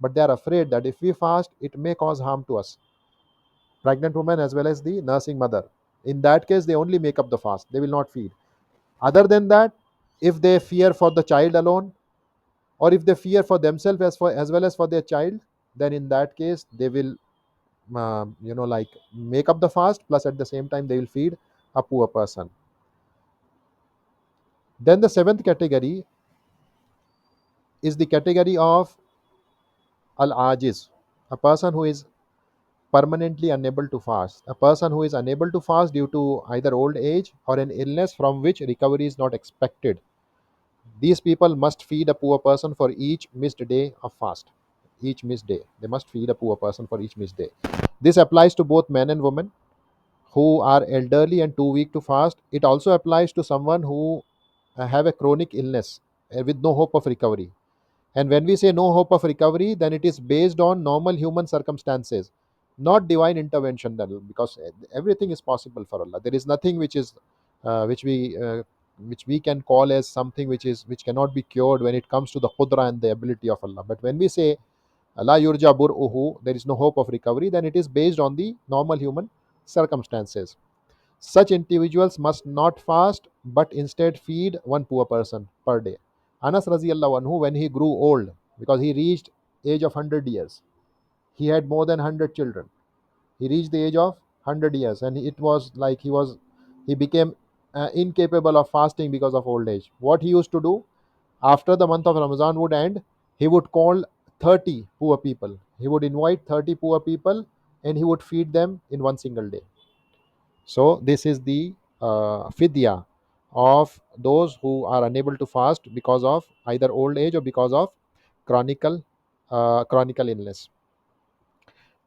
but they are afraid that if we fast, it may cause harm to us, pregnant woman as well as the nursing mother. In that case, they only make up the fast, they will not feed. Other than that, if they fear for the child alone, or if they fear for themselves as well as for their child, then in that case they will like make up the fast, plus at the same time they will feed a poor person. Then the seventh category is the category of al-ajiz, a person who is permanently unable to fast, a person who is unable to fast due to either old age or an illness from which recovery is not expected. These people must feed a poor person for each missed day of fast. Each missed day, they must feed a poor person for each missed day. This applies to both men and women who are elderly and too weak to fast. It also applies to someone who have a chronic illness with no hope of recovery. And when we say no hope of recovery, then it is based on normal human circumstances, not divine intervention. Because everything is possible for Allah. There is nothing which is which we can call as something which cannot be cured when it comes to the qudra and the ability of Allah. But when we say la yurja bur'uhu, there is no hope of recovery, then it is based on the normal human circumstances. Such individuals must not fast, but instead feed one poor person per day. Anas Raziallahu anhu, when he grew old, because he reached age of 100 years, he had more than 100 children. He reached the age of 100 years, and it was like he became incapable of fasting because of old age. What he used to do, after the month of Ramadan would end, he would call 30 poor people. He would invite 30 poor people, and he would feed them in one single day. So this is the fidya of those who are unable to fast because of either old age or because of chronical illness.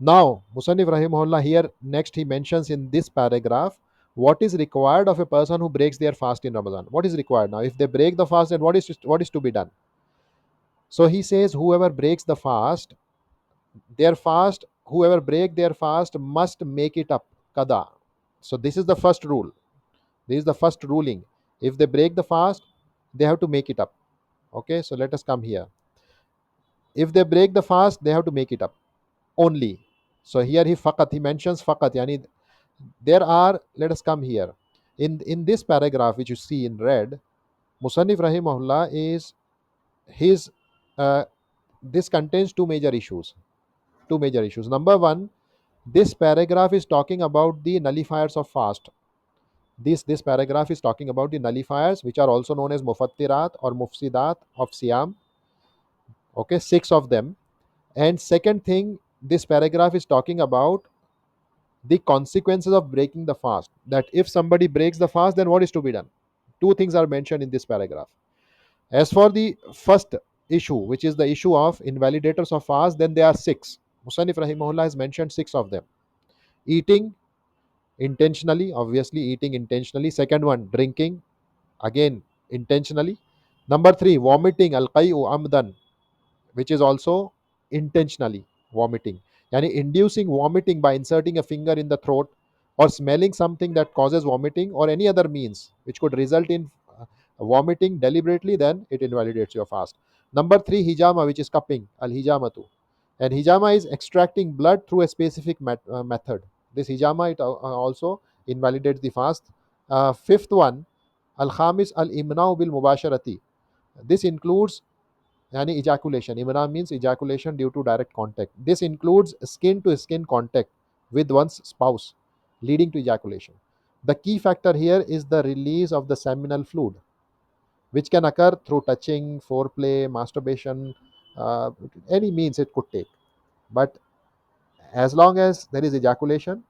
Now, Musannif Rahimahullah here next he mentions in this paragraph what is required of a person who breaks their fast in Ramadan. What is required now? If they break the fast, then what is to be done? So he says, whoever breaks whoever break their fast must make it up. Kada. So this is the first rule. This is the first ruling. If they break the fast, they have to make it up. Okay, so let us come here. If they break the fast, they have to make it up only. So here he mentions faqat. Yani there are, let us come here. In this paragraph which you see in red, Musannif Rahimahullah is his uh, this contains two major issues. Two major issues. Number one, this paragraph is talking about the nullifiers of fast. This paragraph is talking about the nullifiers, which are also known as mufattirat or mufsidat of siyam. Okay, six of them. And second thing, this paragraph is talking about the consequences of breaking the fast. That if somebody breaks the fast, then what is to be done? Two things are mentioned in this paragraph. As for the first issue, which is the issue of invalidators of fast, then there are six. Musannif Rahimahullah has mentioned six of them. Eating intentionally, obviously eating intentionally. Second one, drinking, again intentionally. Number three, vomiting, al-qay'u amdan, which is also intentionally vomiting, yani inducing vomiting by inserting a finger in the throat or smelling something that causes vomiting or any other means which could result in vomiting deliberately, then it invalidates your fast. Number three, hijama, which is cupping, al hijamatu, and hijama is extracting blood through a specific method. This hijama, it also invalidates the fast. Fifth one, al khamis al imna'u bil mubasharati. This includes yani ejaculation. Imna means ejaculation due to direct contact. This includes skin to skin contact with one's spouse, leading to ejaculation. The key factor here is the release of the seminal fluid, which can occur through touching, foreplay, masturbation, uh, any means it could take. But as long as there is ejaculation,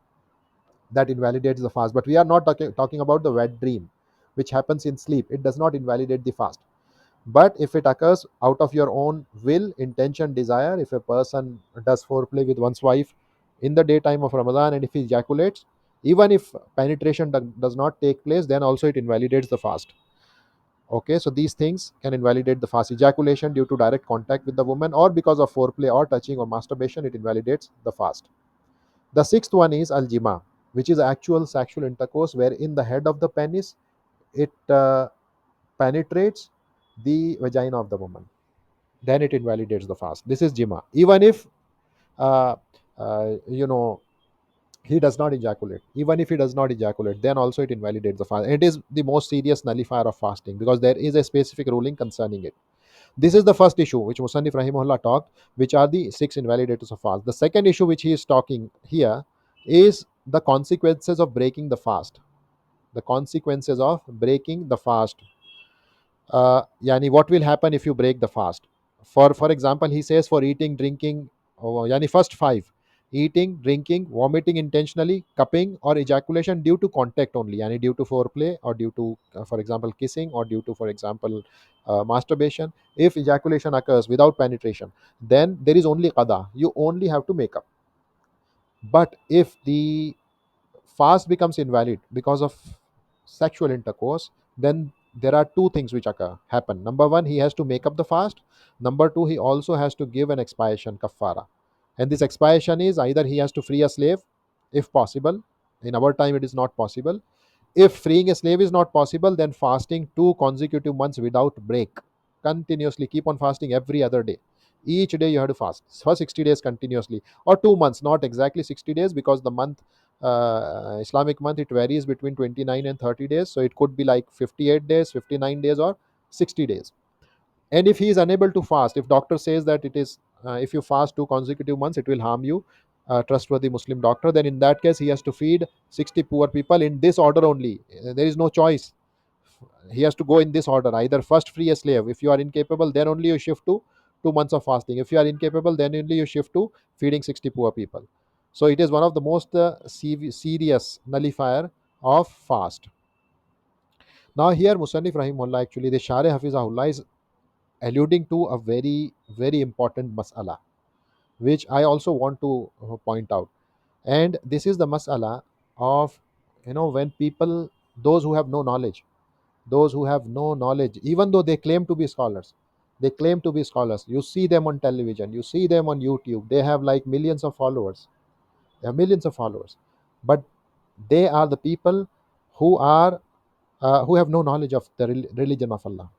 that invalidates the fast. But we are not talking about the wet dream, which happens in sleep. It does not invalidate the fast. But if it occurs out of your own will, intention, desire, if a person does foreplay with one's wife in the daytime of Ramadan and if he ejaculates, even if penetration does not take place, then also it invalidates the fast. Okay, so these things can invalidate the fast. Ejaculation due to direct contact with the woman, or because of foreplay or touching or masturbation, it invalidates the fast. The sixth one is aljima, which is actual sexual intercourse wherein the head of the penis, it penetrates the vagina of the woman. Then it invalidates the fast. This is jima. Even if uh, you know he does not ejaculate, even if he does not ejaculate, then also it invalidates the fast. It is the most serious nullifier of fasting because there is a specific ruling concerning it. This is the first issue which Musannif Rahimahullah talked, which are the six invalidators of fast. The second issue which he is talking here is the consequences of breaking the fast. The consequences of breaking the fast. Yani what will happen if you break the fast? For example, he says for eating, drinking, yani first five: eating, drinking, vomiting intentionally, cupping, or ejaculation due to contact only, yani due to foreplay or due to, for example, kissing, or due to, for example, masturbation. If ejaculation occurs without penetration, then there is only qada. You only have to make up. But if the fast becomes invalid because of sexual intercourse, then there are two things which occur happen. Number one, he has to make up the fast. Number two, he also has to give an expiation kafara. And this expiation is either he has to free a slave, if possible. In our time, it is not possible. If freeing a slave is not possible, then fasting 2 consecutive months without break. Continuously keep on fasting every other day. Each day you have to fast for 60 days continuously, or 2 months, not exactly 60 days, because the month, Islamic month, it varies between 29 and 30 days. So it could be like 58 days, 59 days, or 60 days. And if he is unable to fast, if doctor says that it is, if you fast 2 consecutive months, it will harm you, trustworthy Muslim doctor, then in that case he has to feed 60 poor people in this order only. There is no choice. He has to go in this order: either first free a slave, if you are incapable, then only you shift to 2 months of fasting. If you are incapable, then only you shift to feeding 60 poor people. So it is one of the most serious nullifier of fast. Now here Musannif Rahimullah, actually the Shari Hafizahullah, is alluding to a very, very important mas'ala, which I also want to point out. And this is the mas'ala of, when people, those who have no knowledge, even though they claim to be scholars, you see them on television, you see them on YouTube, they have like millions of followers. They have millions of followers, but they are the people who are who have no knowledge of the religion of Allah.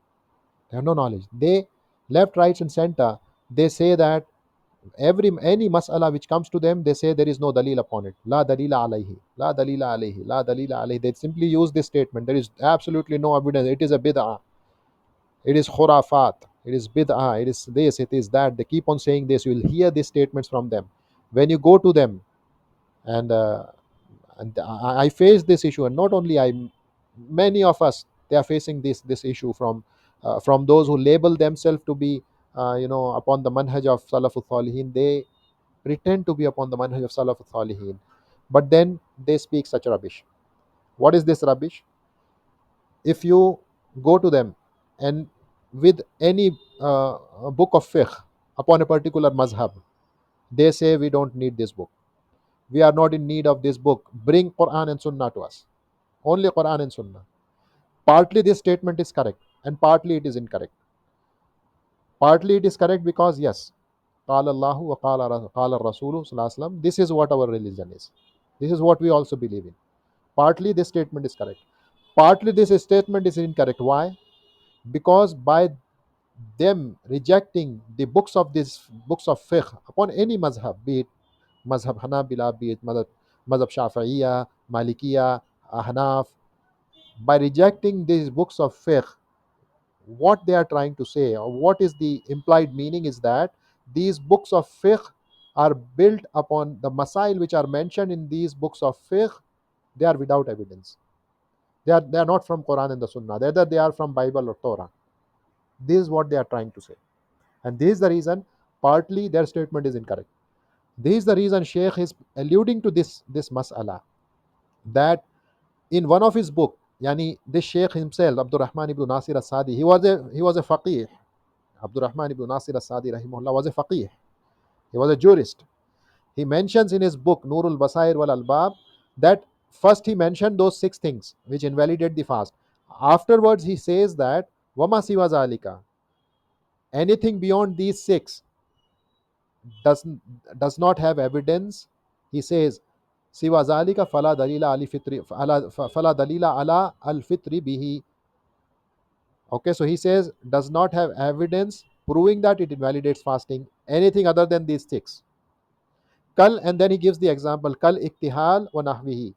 They have no knowledge. They, left, right, and center, they say that any mas'ala which comes to them, they say there is no dalil upon it. La dalila alayhi, la dalila alayhi, la dalila alayhi. They simply use this statement. There is absolutely no evidence. It is a bid'ah. It is khurafat. It is bid'ah. It is this. It is that. They keep on saying this. You will hear these statements from them. When you go to them, and I face this issue, and not only I, many of us, they are facing this issue from those who label themselves to be upon the manhaj of Salafus Salihin. They pretend to be upon the manhaj of Salafus Salihin, but then they speak such rubbish. What is this rubbish? If you go to them and with any book of fiqh upon a particular mazhab, they say we don't need this book. We are not in need of this book. Bring Quran and Sunnah to us. Only Quran and Sunnah. Partly this statement is correct, and partly it is incorrect. Partly it is correct because yes, Qala Allahu wa Qala Rasulu Sallallahu Alaihi Wasallam. This is what our religion is. This is what we also believe in. Partly this statement is correct. Partly this statement is incorrect. Why? Because by them rejecting the books of fiqh upon any mazhab, be it mazhab Hanabila, be it Mazhab Shafi'iyya, Malikiya, Ahnaf. By rejecting these books of fiqh, what they are trying to say, or what is the implied meaning, is that these books of fiqh are built upon the masail which are mentioned in these books of fiqh. They are without evidence. They are not from Quran and the Sunnah. Either they are from Bible or Torah. This is what they are trying to say. And this is the reason partly their statement is incorrect. This is the reason Sheikh is alluding to this mas'ala, that in one of his book, yani this Sheikh himself, Abdurrahman ibn Nasir as-Sadi, he was a faqih. Abdurrahman ibn Nasir as-Sadi rahimahullah was a faqih. He was a jurist. He mentions in his book Nurul Basair wal Albab that first he mentioned those six things which invalidate the fast. Afterwards he says that wama siwa zalika, anything beyond these six does does not have evidence. He says siwa zalika fala dalila ali fitri fala dalila ala al fitri bihi. Okay, so he says does not have evidence proving that it invalidates fasting, anything other than these six. Kal, and then he gives the example kal iktihal wa nahwihi,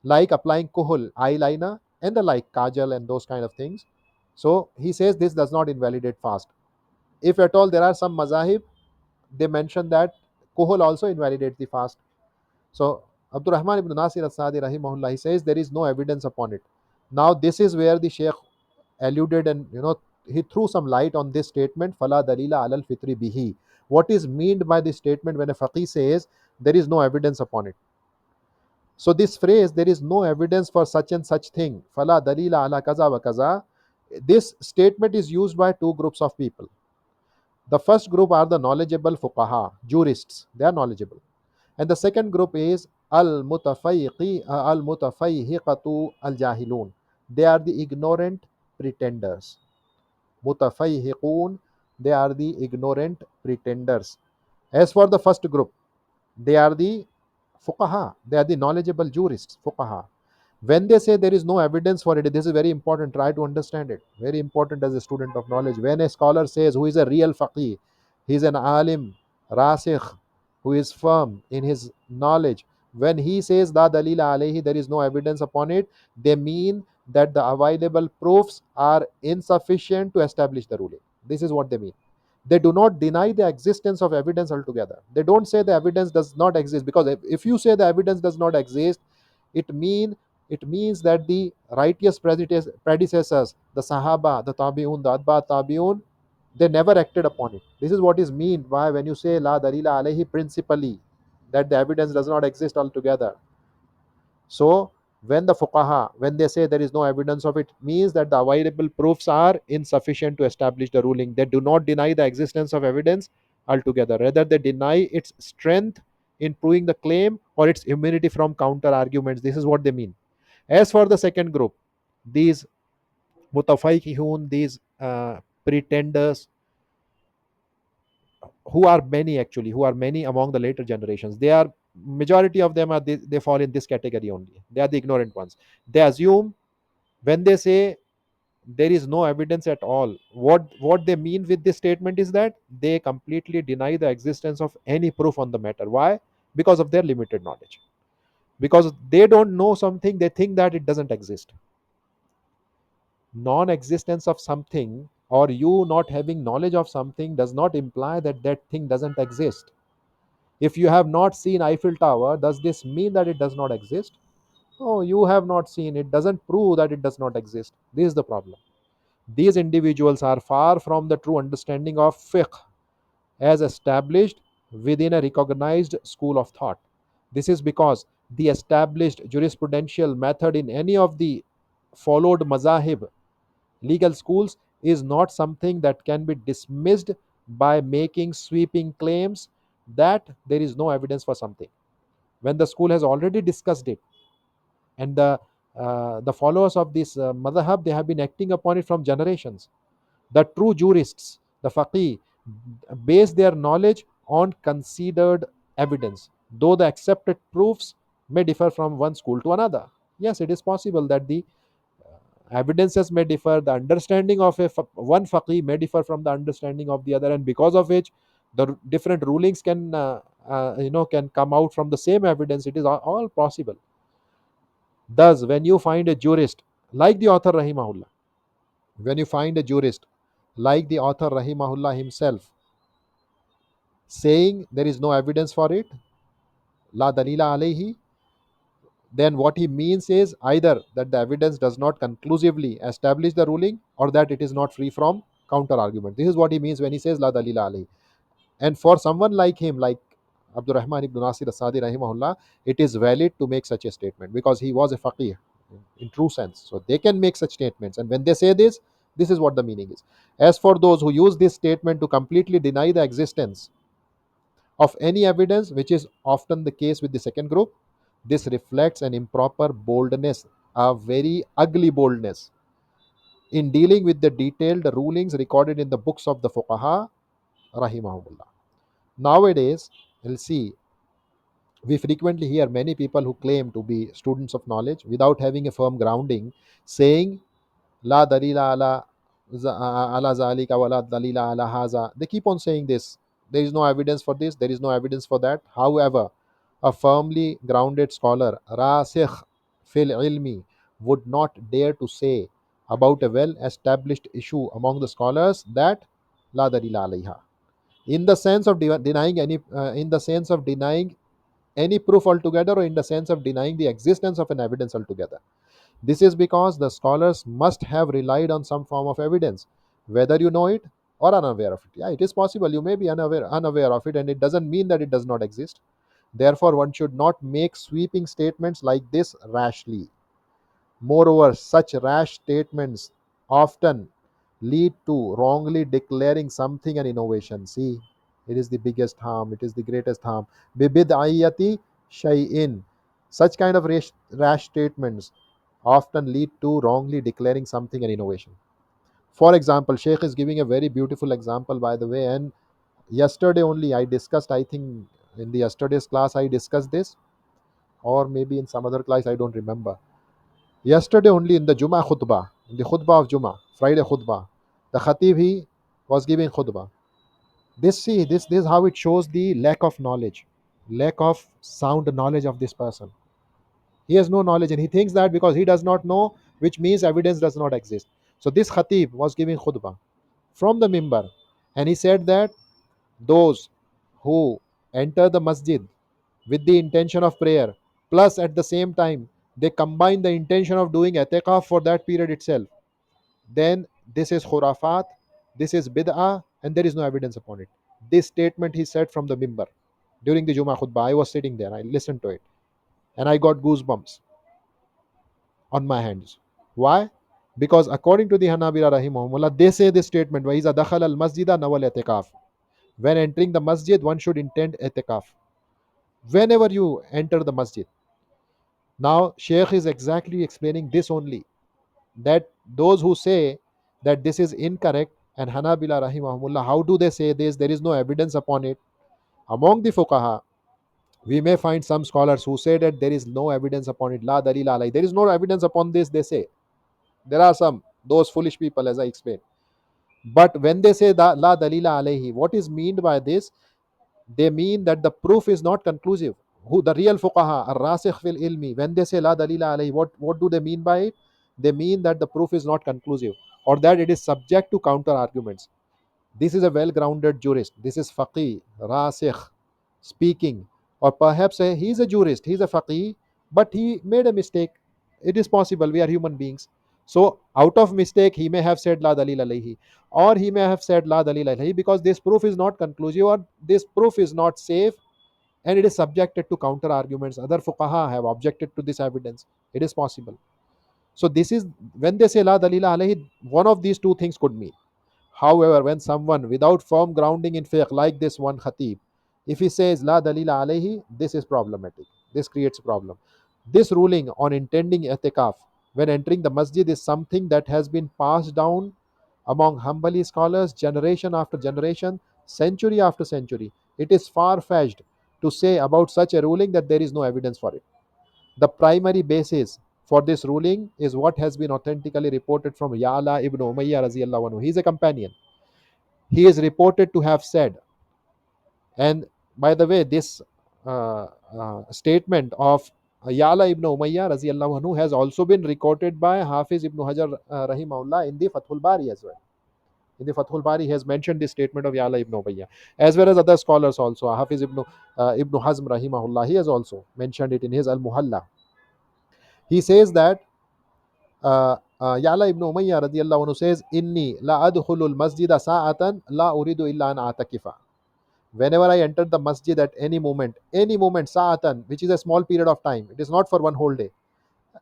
like applying kuhul, eyeliner, and the like, kajal, and those kind of things. So he says this does not invalidate fast. If at all there are some mazahib, they mention that kuhul also invalidates the fast. So Abdurrahman ibn Nasir al-Sadi rahimahullah, he says there is no evidence upon it. Now this is where the Sheikh alluded, and he threw some light on this statement, fala dalila alal fitri bihi. What is meant by this statement when a faqih says there is no evidence upon it? So this phrase, there is no evidence for such and such thing, fala dalila ala kaza wa kaza, this statement is used by two groups of people. The first group are the knowledgeable fuqaha, jurists, they are knowledgeable. And the second group is al-mutafayhiqatu al-jahilun. They are the ignorant pretenders. Mutafayhiqun, they are the ignorant pretenders. As for the first group, they are the fuqaha, they are the knowledgeable jurists, fuqaha. When they say there is no evidence for it, this is very important, try to understand it, very important as a student of knowledge. When a scholar says, who is a real faqih, he is an alim rasikh, who is firm in his knowledge, when he says la dalila alayhi, there is no evidence upon it, they mean that the available proofs are insufficient to establish the ruling. This is what they mean. They do not deny the existence of evidence altogether. They don't say the evidence does not exist, because if you say the evidence does not exist, it mean it means that the righteous predecessors, the Sahaba, the Tabi'un, the Atba Tabi'un, they never acted upon it. This is what is meant by when you say La Dalila Alayhi principally, that the evidence does not exist altogether. So when the fuqaha, when they say there is no evidence of it, means that the available proofs are insufficient to establish the ruling. They do not deny the existence of evidence altogether. Rather, they deny its strength in proving the claim or its immunity from counter arguments. This is what they mean. As for the second group, these mutafaikihun, these pretenders, who are many among the later generations, they are, majority of them are, they fall in this category only. They are the ignorant ones. They assume, when they say there is no evidence at all, what they mean with this statement is that they completely deny the existence of any proof on the matter. Why? Because of their limited knowledge. Because they don't know something, they think that it doesn't exist. Non-existence of something, or you not having knowledge of something, does not imply that that thing doesn't exist. If you have not seen Eiffel Tower, does this mean that it does not exist? No, you have not seen it, doesn't prove that it does not exist. This is the problem. These individuals are far from the true understanding of fiqh as established within a recognized school of thought. This is because the established jurisprudential method in any of the followed mazahib, legal schools, is not something that can be dismissed by making sweeping claims that there is no evidence for something, when the school has already discussed it, and the followers of this madhab, they have been acting upon it from generations. The true jurists, the faqih, base their knowledge on considered evidence, though the accepted proofs may differ from one school to another. Yes, it is possible that the evidences may differ, the understanding of one faqih may differ from the understanding of the other, and because of which the different rulings can can come out from the same evidence. It is all possible. Thus, when you find a jurist like the author rahimahullah, when you find a jurist like the author rahimahullah himself saying there is no evidence for it, la dalila alayhi, then what he means is either that the evidence does not conclusively establish the ruling, or that it is not free from counter argument. This is what he means when he says la dalila alayhi. And for someone like him, like Abdurrahman ibn Nasir as-Sadi rahimahullah, it is valid to make such a statement because he was a faqih in true sense. So they can make such statements, and when they say this, this is what the meaning is. As for those who use this statement to completely deny the existence of any evidence, which is often the case with the second group, this reflects an improper boldness, a very ugly boldness in dealing with the detailed rulings recorded in the books of the fuqaha rahimahumullah. Nowadays, you'll see, we frequently hear many people who claim to be students of knowledge without having a firm grounding saying La dalila ala zalika wala dalila ala haza. They keep on saying this. There is no evidence for this, there is no evidence for that. However, a firmly grounded scholar, rasikh fil ilmi, would not dare to say about a well established issue among the scholars that la dalila alayha. In the sense of denying any proof altogether, or in the sense of denying the existence of an evidence altogether. This is because the scholars must have relied on some form of evidence, whether you know it or unaware of it. Yeah, it is possible you may be unaware of it, and it doesn't mean that it does not exist. Therefore, one should not make sweeping statements like this rashly. Moreover, such rash statements often lead to wrongly declaring something an innovation. See, it is the biggest harm, it is the greatest harm. Bibid'ayati shay'in. Such kind of rash statements often lead to wrongly declaring something an innovation. For example, Sheikh is giving a very beautiful example, by the way, and yesterday only I discussed, I think in the yesterday's class I discussed this, or maybe in some other class, I don't remember. Yesterday only in the Jummah khutbah, in the khutbah of Jummah, Friday khutbah, the khatib, he was giving khutbah. This is how it shows the lack of knowledge, lack of sound knowledge of this person. He has no knowledge, and he thinks that because he does not know, which means evidence does not exist. So this khatib was giving khutbah from the mimbar, and he said that those who enter the masjid with the intention of prayer, plus at the same time they combine the intention of doing i'tikaf for that period itself, then this is khurafat, this is bid'ah, and there is no evidence upon it. This statement he said from the mimbar during the Jummah khutbah. I was sitting there, I listened to it, and I got goosebumps on my hands. Why? Because according to the Hanabila rahimahumullah, they say this statement, وَإِذَا دَخَلَ الْمَسْجِدَ نَوَى الْإِعْتِكَافِ. When entering the masjid, one should intend itikaf. Whenever you enter the masjid. Now, Sheikh is exactly explaining this only, that those who say that this is incorrect, and Hanabila rahimahumullah, how do they say this? There is no evidence upon it. Among the fuqaha, we may find some scholars who say that there is no evidence upon it. La dalila alai. There is no evidence upon this, they say. There are some, those foolish people, as I explained. But when they say la dalila alayhi, what is meant by this? They mean that the proof is not conclusive. Who the real fuqaha, ar-rasikh fil ilmi, when they say la dalila alayhi, what do they mean by it? They mean that the proof is not conclusive, or that it is subject to counter arguments. This is a well grounded jurist. This is faqih, rasikh, speaking. Or perhaps he is a jurist, he is a faqih, but he made a mistake. It is possible, we are human beings. So, out of mistake, he may have said La Dalil alayhi, or he may have said La Dalil alayhi because this proof is not conclusive, or this proof is not safe, and it is subjected to counter arguments. Other fuqaha have objected to this evidence. It is possible. So, this is when they say La Dalila alayhi, one of these two things could mean. However, when someone without firm grounding in fiqh, like this one khatib, if he says La Dalila alayhi, this is problematic. This creates a problem. This ruling on intending i'tikaf when entering the masjid is something that has been passed down among Hanbali scholars generation after generation, century after century. It is far fetched to say about such a ruling that there is no evidence for it. The primary basis for this ruling is what has been authentically reported from Ya'la ibn Umayyah raziyallahu anhu. He is a companion. He is reported to have said, and By the way, this statement of Yala ibn Umayyah raziyallahu anhu has also been recorded by Hafiz ibn Hajar rahimahullah in the Fathul Bari as well. In the Fathul Bari, he has mentioned this statement of Yala ibn Umayyah, as well as other scholars also. Hafiz ibn Hazm rahimahullah, he has also mentioned it in his Al Muhalla. He says that Yala ibn Umayyah radiyallahu anhu says, Inni la adkhulul masjida sa'atan la uridu illa an atakifa. Whenever I enter the masjid at any moment, sa'atan, which is a small period of time, it is not for one whole day,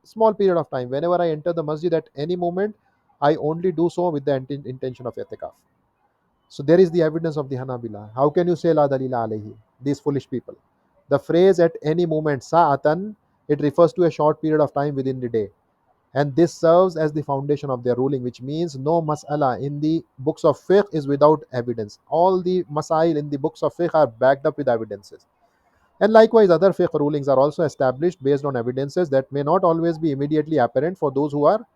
small period of time. Whenever I enter the masjid at any moment, I only do so with the intention of itikaf. So there is the evidence of the Hanabila. How can you say la dalila alayhi? These foolish people. The phrase at any moment, sa'atan, it refers to a short period of time within the day. And this serves as the foundation of their ruling, which means no mas'ala in the books of fiqh is without evidence. All the masail in the books of fiqh are backed up with evidences. And likewise, other fiqh rulings are also established based on evidences that may not always be immediately apparent for those who are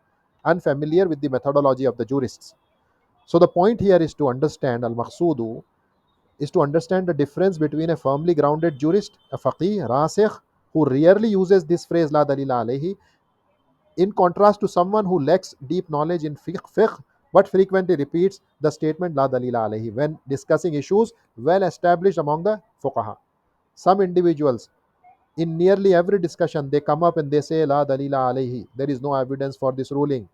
unfamiliar with the methodology of the jurists. So the point here is to understand al-maqsudu is to understand the difference between a firmly grounded jurist, a faqih, rasikh, who rarely uses this phrase la dalila alayhi, in contrast to someone who lacks deep knowledge in fiqh but frequently repeats the statement la dalila alayhi when discussing issues well established among the fuqaha. Some individuals, in nearly every discussion, they come up and they say la dalila alayhi, there is no evidence for this ruling.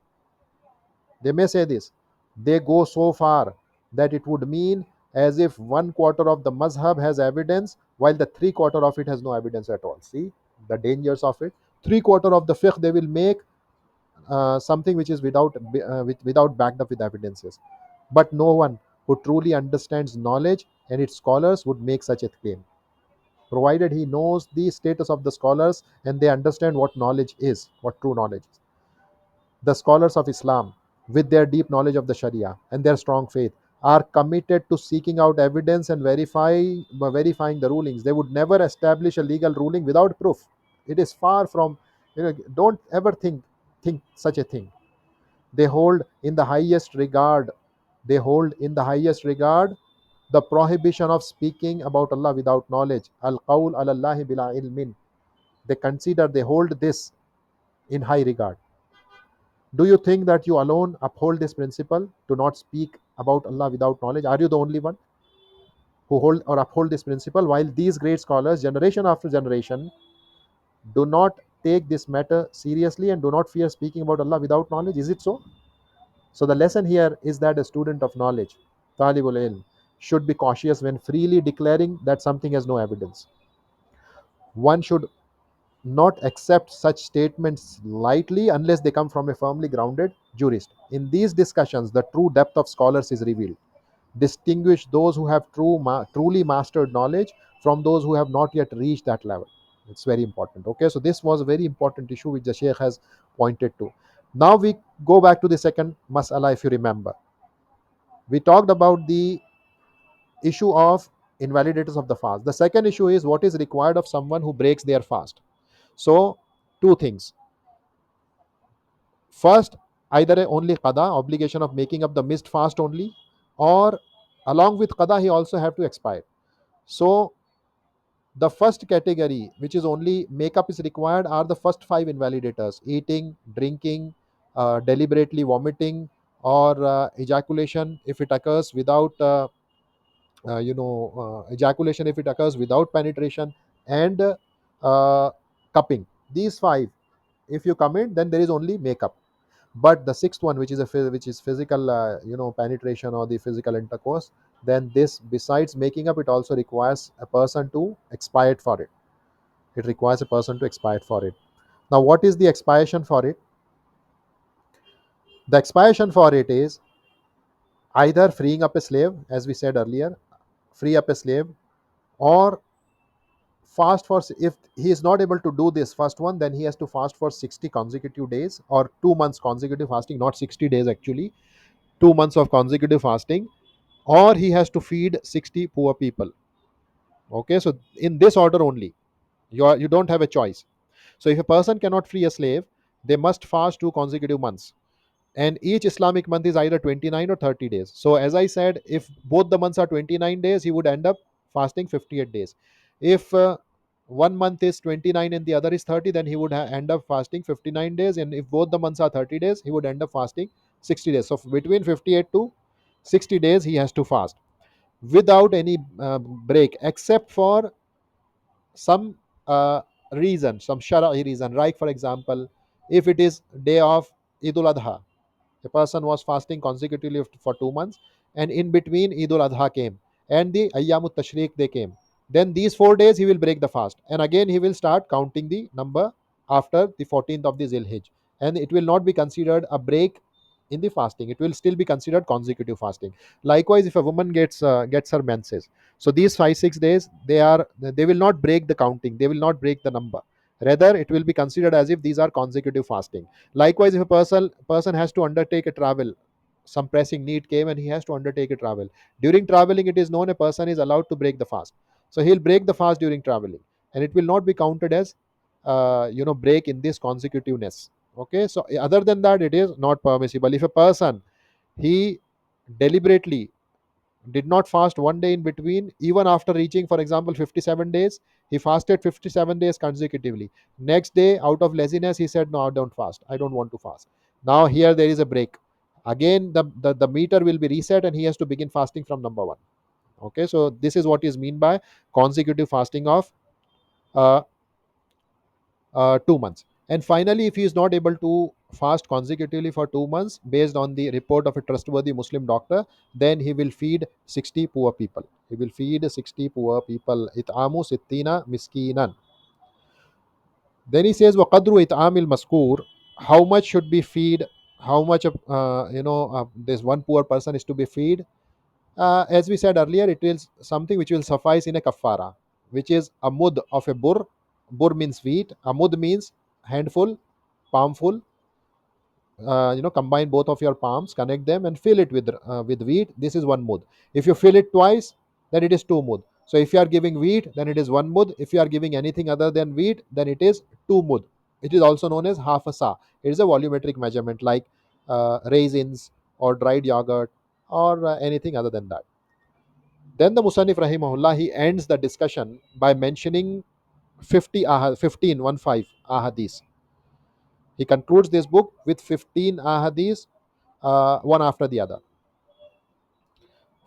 They may say this. They go so far that it would mean as if one quarter of the mazhab has evidence while the three quarter of it has no evidence at all. See the dangers of it. Three quarter of the fiqh they will make something which is without backed up with evidences. But no one who truly understands knowledge and its scholars would make such a claim, provided he knows the status of the scholars and they understand what knowledge is, what true knowledge is. The scholars of Islam, with their deep knowledge of the Sharia and their strong faith, are committed to seeking out evidence and verifying the rulings. They would never establish a legal ruling without proof. It is far from, don't ever think such a thing. They hold in the highest regard. They hold in the highest regard the prohibition of speaking about Allah without knowledge. Al qawl alallahi bila ilmin. They hold this in high regard. Do you think that you alone uphold this principle to not speak about Allah without knowledge? Are you the only one who hold or uphold this principle? While these great scholars, generation after generation, do not take this matter seriously and do not fear speaking about Allah without knowledge. Is it so? So the lesson here is that a student of knowledge, talibul ilm, should be cautious when freely declaring that something has no evidence. One should not accept such statements lightly unless they come from a firmly grounded jurist. In these discussions, the true depth of scholars is revealed. Distinguish those who have truly mastered knowledge from those who have not yet reached that level. It's very important. Okay, so this was a very important issue which the Sheikh has pointed to. Now we go back to the second mas'ala. If you remember, we talked about the issue of invalidators of the fast. The second issue is what is required of someone who breaks their fast. So, two things. First, either a only qada, obligation of making up the missed fast only, or along with qada, he also have to expire. So, the first category, which is only makeup is required, are the first five invalidators: eating, drinking, deliberately vomiting, or ejaculation if it occurs without ejaculation if it occurs without penetration, and cupping. These five, if you commit, then there is only makeup. But the sixth one, which is which is physical penetration or the physical intercourse, then this, besides making up, it also requires a person to expiate for it. It requires a person to expiate for it. Now what is the expiation for it? The expiation for it is either freeing up a slave, as we said earlier, free up a slave, or fast for, if he is not able to do this first one, then he has to fast for 60 consecutive days or 2 months consecutive fasting, not 60 days actually, 2 months of consecutive fasting, or he has to feed 60 poor people. Okay, so in this order only, you don't have a choice. So if a person cannot free a slave, they must fast 2 consecutive months, and each Islamic month is either 29 or 30 days. So as I said, if both the months are 29 days, he would end up fasting 58 days. If one month is 29 and the other is 30, then he would end up fasting 59 days. And if both the months are 30 days, he would end up fasting 60 days. So between 58 to 60 days, he has to fast without any break, except for some reason, some shara'i reason. Like, for example, if it is day of Eid al-Adha, a person was fasting consecutively for 2 months, and in between Eid ul Adha came and the Ayyamut Tashriq they came. Then these 4 days he will break the fast, and again he will start counting the number after the 14th of the Zilhijj, and it will not be considered a break in the fasting. It will still be considered consecutive fasting. Likewise, if a woman gets her menses, so these 5 6 days they will not break the counting. They will not break the number. Rather, it will be considered as if these are consecutive fasting. Likewise, if a person has to undertake a travel, some pressing need came and he has to undertake a travel. During traveling, it is known a person is allowed to break the fast. So he'll break the fast during traveling, and it will not be counted as break in this consecutiveness. Okay, so other than that, it is not permissible. If a person, he deliberately did not fast one day in between, even after reaching, for example, 57 days, he fasted 57 days consecutively. Next day, out of laziness, he said, no, I don't fast, I don't want to fast. Now here there is a break. Again the meter will be reset and he has to begin fasting from number one. Okay, so this is what is mean by consecutive fasting of uh, 2 months. And finally, if he is not able to fast consecutively for 2 months based on the report of a trustworthy Muslim doctor, then he will feed 60 poor people. He will feed 60 poor people. It'amu sittina miskinan. Then he says, وَقَدْرُ إِطْعَامِ الْمَسْكُورِ, how much should be feed, how much of, this one poor person is to be feed. As we said earlier, it is something which will suffice in a kafara, which is a mud of a bur. Bur means wheat. A mud means handful, palmful. Combine both of your palms, connect them, and fill it with wheat. This is one mud. If you fill it twice, then it is two mud. So if you are giving wheat, then it is one mud. If you are giving anything other than wheat, then it is two mud. It is also known as half a sa. It is a volumetric measurement, like raisins or dried yogurt or anything other than that. Then the Musannif rahimahullah, he ends the discussion by mentioning 15 ahadith. He concludes this book with 15 ahadith, one after the other.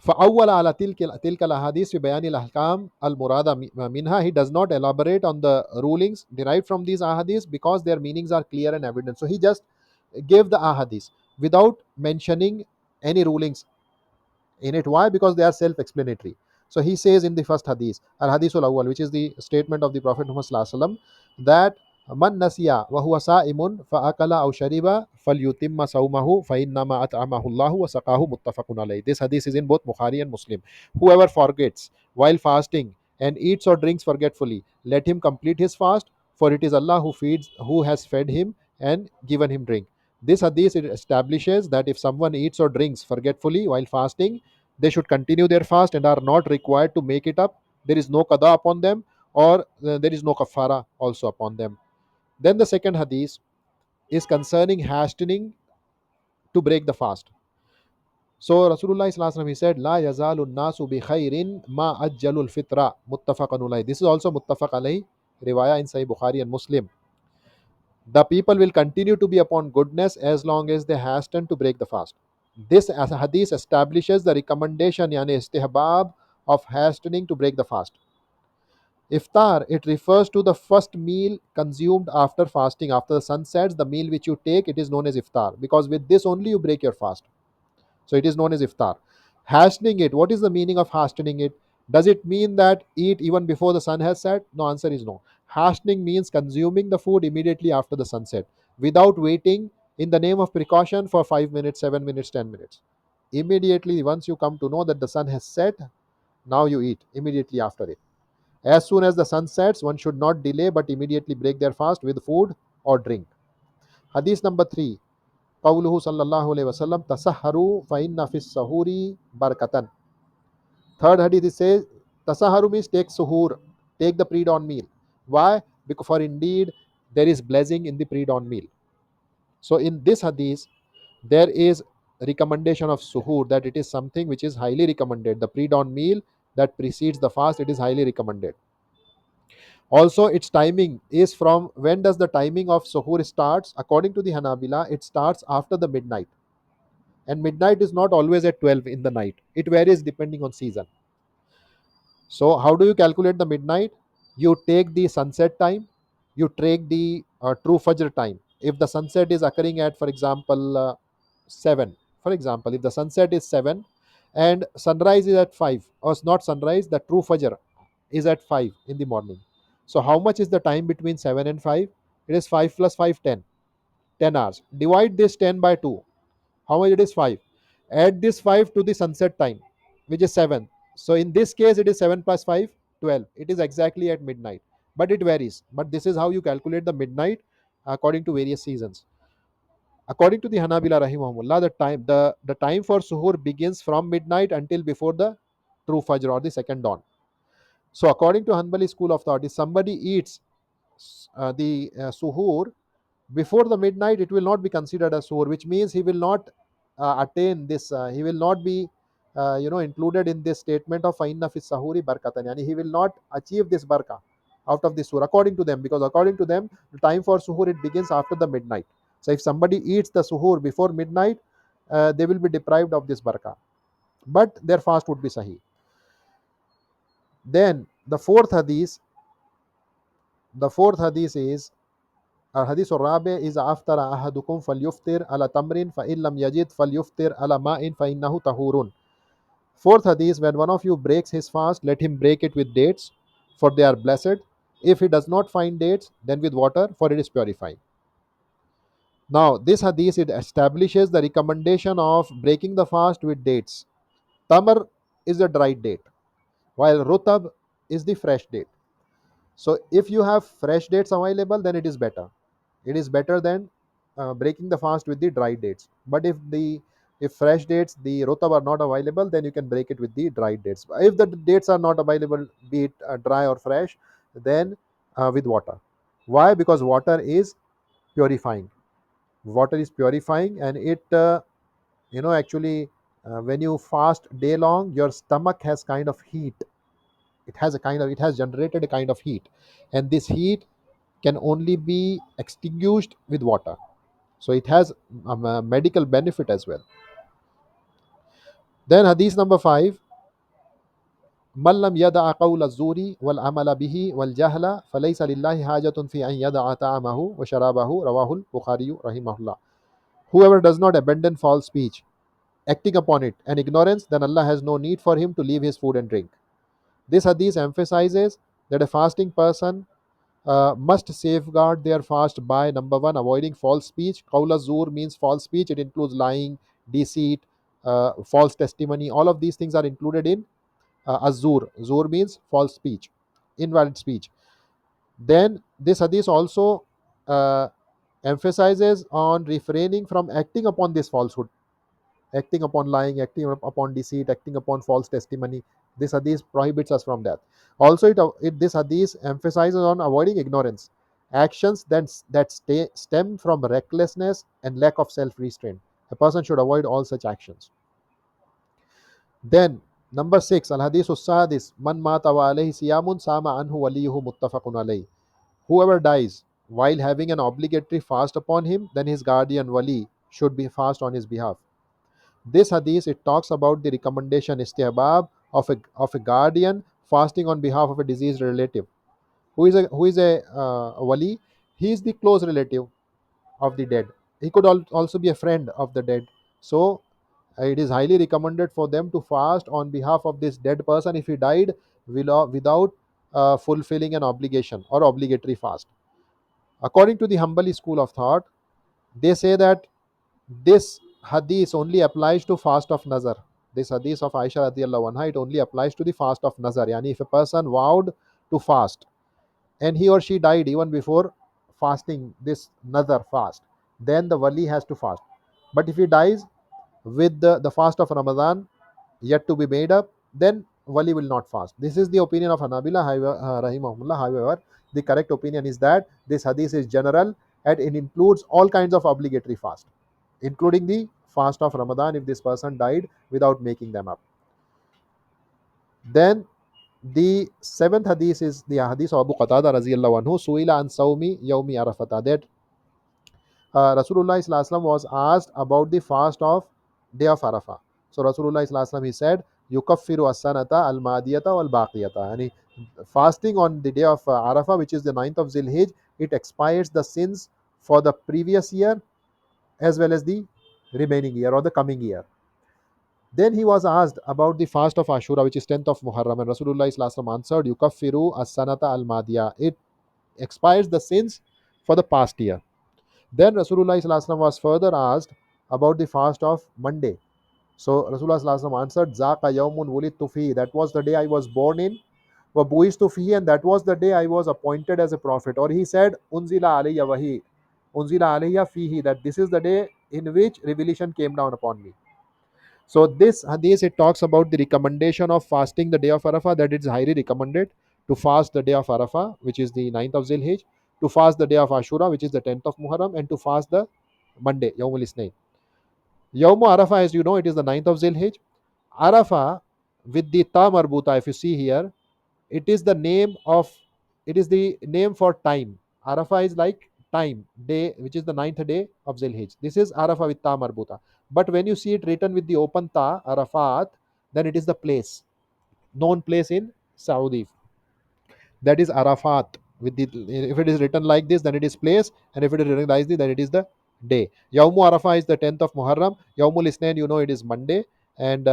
فأول على تلك الأحاديث في بيان الأحكام المرادة منها. He does not elaborate on the rulings derived from these ahadith because their meanings are clear and evident. So he just gave the ahadith without mentioning any rulings in it. Why? Because they are self-explanatory. So he says in the first hadith, al hadithul awwal, which is the statement of the Prophet Muhammad sallallahu alaihi wasallam, that man nasiya wa huwa sa'imun fa akala aw shariba falyutimma sawmahu fa innama at'amahu Allah wa saqahu, muttafaqun alayh. This hadith is in both Bukhari and Muslim. Whoever forgets while fasting and eats or drinks forgetfully, let him complete his fast, for it is Allah who has fed him and given him drink. This hadith, it establishes that if someone eats or drinks forgetfully while fasting, they should continue their fast and are not required to make it up. There is no qada upon them, or there is no kafara also upon them. Then the second hadith is concerning hastening to break the fast. So Rasulullah sallallahu alaihi wasallam, he said, "La yazalu nasu bi khairin ma ajjalul fitra." Muttafaqun alayh. This is also muttafaq alayh, riwayah in Sahih Bukhari and Muslim. The people will continue to be upon goodness as long as they hasten to break the fast. This as a hadith establishes the recommendation, yani istihbab, of hastening to break the fast. Iftar, it refers to the first meal consumed after fasting. After the sun sets, the meal which you take, it is known as iftar, because with this only you break your fast. So it is known as iftar. Hastening it, what is the meaning of hastening it? Does it mean that eat even before the sun has set? No, answer is no. Hastening means consuming the food immediately after the sunset without waiting in the name of precaution for 5 minutes, 7 minutes, 10 minutes. Immediately, once you come to know that the sun has set, now you eat immediately after it. As soon as the sun sets, one should not delay but immediately break their fast with food or drink. Hadith number 3. قوله صلى الله عليه وسلم تسحروا فإن في السحور بركة. Third hadith, it says tasaharu means take suhoor, take the pre-dawn meal. Why? Because for indeed there is blessing in the pre-dawn meal. So in this hadith there is recommendation of suhoor, that it is something which is highly recommended. The pre-dawn meal that precedes the fast, it is highly recommended. Also, its timing is from when does the timing of suhoor starts? According to the Hanabila, it starts after the midnight. And midnight is not always at 12 in the night. It varies depending on season. So, how do you calculate the midnight? You take the sunset time, you take the true Fajr time. If the sunset is occurring at, for example, 7, for example, if the sunset is 7 and sunrise is at 5, or it's not sunrise, the true Fajr is at 5 in the morning. So, how much is the time between 7 and 5? It is 5 plus 5, 10. 10 hours. Divide this 10 by 2. How much it is? 5. Add this 5 to the sunset time, which is 7. So in this case it is 7 plus 5, 12. It is exactly at midnight, but it varies. But this is how you calculate the midnight according to various seasons. According to the Hanabila rahimahumullah, the time for suhoor begins from midnight until before the true fajr or the second dawn. So according to Hanbali school of thought, if somebody eats the suhoor before the midnight, it will not be considered as suhoor, which means he will not attain this, he will not be included in this statement of fa'inna fi sahuri barkatan, yani he will not achieve this barka out of this suhoor according to them, because according to them the time for suhoor it begins after the midnight. So if somebody eats the suhoor before midnight, they will be deprived of this barka, but their fast would be sahih. Then the fourth hadith is الحديث الرابع إذا أفطر أحدكم فليفطر على تمر فإن لم يجد فليفطر على ماء فإنه طهور. Fourth hadith, when one of you breaks his fast, let him break it with dates, for they are blessed. If he does not find dates, then with water, for it is purifying. Now, this hadith it establishes the recommendation of breaking the fast with dates. Tamar is the dried date, while rutab is the fresh date. So, if you have fresh dates available, then it is better. It is better than breaking the fast with the dry dates. But if fresh dates, the rotab are not available, then you can break it with the dried dates. If the dates are not available, be it dry or fresh, then with water. Why? Because water is purifying. Water is purifying, and it actually when you fast day long, your stomach has kind of heat. It has generated a kind of heat, and this heat can only be extinguished with water. So it has a medical benefit as well. Then hadith number 5, من لم يدع قول الزور والعمل به والجهل فليس لله حاجة في أن يدع طعامه وشرابه رواه البخاري رحمه الله. Whoever does not abandon false speech, acting upon it, and ignorance, then Allah has no need for him to leave his food and drink. This hadith emphasizes that a fasting person must safeguard their fast by number one, avoiding false speech. Qawla zur means false speech. It includes lying, deceit, false testimony. All of these things are included in azur. Zur means false speech, invalid speech. Then this hadith also uh, emphasizes on refraining from acting upon this falsehood, acting upon lying, acting upon deceit, acting upon false testimony. This hadith prohibits us from that. Also, this hadith emphasizes on avoiding ignorance, actions that stem from recklessness and lack of self-restraint. A person should avoid all such actions. Then, number 6, al hadith sadis, man mata wa alayhi siyamun sama anhu waliyuhu muttafaqun alayhi. Whoever dies while having an obligatory fast upon him, then his guardian wali should be fast on his behalf. This hadith it talks about the recommendation istihbab of a guardian fasting on behalf of a deceased relative. Who is a wali? He is the close relative of the dead. He could also be a friend of the dead. So it is highly recommended for them to fast on behalf of this dead person if he died without fulfilling an obligation or obligatory fast. According to the Hanbali school of thought, they say that this hadith only applies to fast of nazar. This hadith of Aisha radiallahu anha, it only applies to the fast of nazar. Yani if a person vowed to fast and he or she died even before fasting this nazar fast, then the wali has to fast. But if he dies with the fast of Ramadan yet to be made up, then wali will not fast. This is the opinion of Hanabila rahimahumullah. However, the correct opinion is that this hadith is general and it includes all kinds of obligatory fast, including the fast of Ramadan if this person died without making them up. Then the seventh hadith is the hadith of Abu Qatada radhiyallahu anhu, Suila an Sawmi Yawmi Arafata, that Rasulullah sallallahu alaihi wasallam was asked about the fast of day of Arafah. So Rasulullah sallallahu alaihi wasallam, he said, Yukaffiru as-sanata al-madiyata wal-baqiyata. And fasting on the day of Arafah, which is the ninth of Zilhijj, it expires the sins for the previous year as well as the remaining year or the coming year. Then he was asked about the fast of Ashura, which is 10th of Muharram, and Rasulullah sallallahu alaihi wasallam answered, Yukaffiru as-sanata al-madiya. It expires the sins for the past year. Then Rasulullah sallallahu alaihi wasallam was further asked about the fast of Monday. So Rasulullah sallallahu alaihi wasallam answered, Zaka yawmun wulidtu fihi. That was the day I was born in. Wa buistu fihi, and that was the day I was appointed as a prophet. Or he said, Unzila alayya wahi. Unzila alayya fihi. That this is the day in which revelation came down upon me. So this hadith, it talks about the recommendation of fasting the day of Arafah, that it's highly recommended to fast the day of Arafah, which is the ninth of Zilhijj, to fast the day of Ashura, which is the 10th of Muharram, and to fast the Monday, Yawmul Isnain. Yawmu Arafah, as you know, it is the ninth of Zilhijj. Arafah with the ta marbuta, if you see here, it is the name of, it is the name for time. Arafah is like time, day, which is the ninth day of Zilhijj. This is Arafah with ta marbuta. But when you see it written with the open ta, Arafat, then it is the place, known place in Saudi. That is Arafat. With the, if it is written like this, then it is place, and if it is written like this, then it is the day. Yawmu Arafah is the 10th of Muharram. Yawmul Isnain, you know, it is Monday, and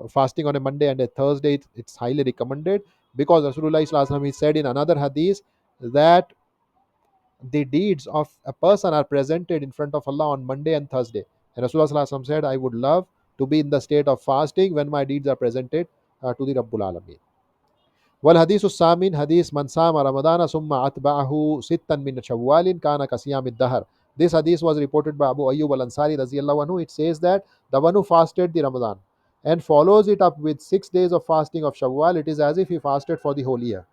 fasting on a Monday and a Thursday, it's highly recommended, because Rasulullah sallallahu alaihi wasallam, he said in another hadith that the deeds of a person are presented in front of Allah on Monday and Thursday. And Rasulullah sallallahu alaihi wasallam said, I would love to be in the state of fasting when my deeds are presented to the Rabbul Alameen. والحديث الثامن حديث من صام رمضان ثم أتبعه ستا من شوال كان كصيام الدهر. This hadith was reported by Abu Ayyub al-Ansari radhiyallahu anhu. It says that the one who fasted the Ramadan and follows it up with 6 days of fasting of Shawwal, it is as if he fasted for the whole year.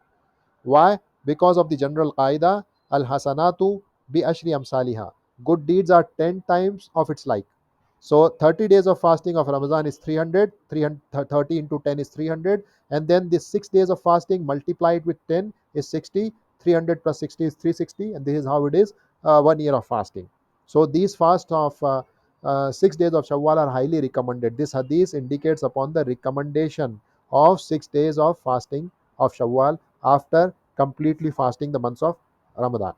Why? Because of the general qaida, al hasanatu bi ashri amsaliha. Good deeds are 10 times of its like. So 30 days of fasting of Ramadan is 300, 30 into 10 is 300, and then this 6 days of fasting multiplied with 10 is 60, 300 plus 60 is 360, and this is how it is 1 year of fasting. So these fasts of 6 days of Shawwal are highly recommended. This hadith indicates upon the recommendation of 6 days of fasting of Shawwal after completely fasting the months of Ramadan.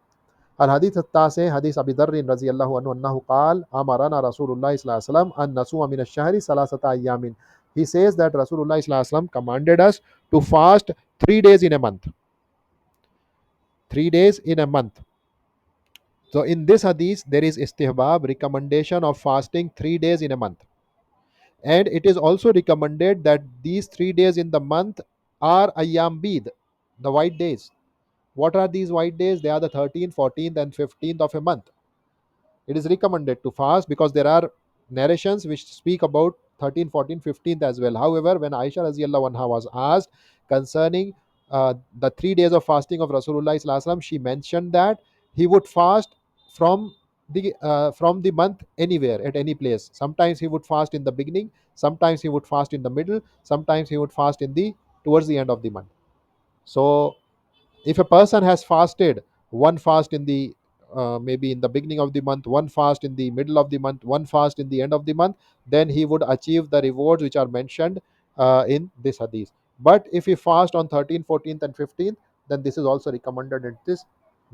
الحديث التاسع حديث أبي ذر رضي الله عنه أنه قال أمرنا رسول الله صلى الله عليه وسلم أن نصوم من الشهر ثلاثة أيام. He says that Rasulullah صلى الله عليه وسلم commanded us to fast 3 days in a month. 3 days in a month. So in this hadith, there is istihbab, recommendation of fasting 3 days in a month. And it is also recommended that these 3 days in the month are ayyam bid, the white days. What are these white days? They are the 13th, 14th, and 15th of a month. It is recommended to fast because there are narrations which speak about 13, 14, 15th as well. However, when Aisha Raziallahu anha was asked concerning the 3 days of fasting of Rasulullah sallallahu alaihi wasallam, she mentioned that he would fast from the month anywhere at any place. Sometimes he would fast in the beginning, sometimes he would fast in the middle, sometimes he would fast in the towards the end of the month. So if a person has fasted one fast in the maybe in the beginning of the month, one fast in the middle of the month, one fast in the end of the month, then he would achieve the rewards which are mentioned in this hadith. But if he fast on 13th, 14th, and 15th, then this is also recommended, and it is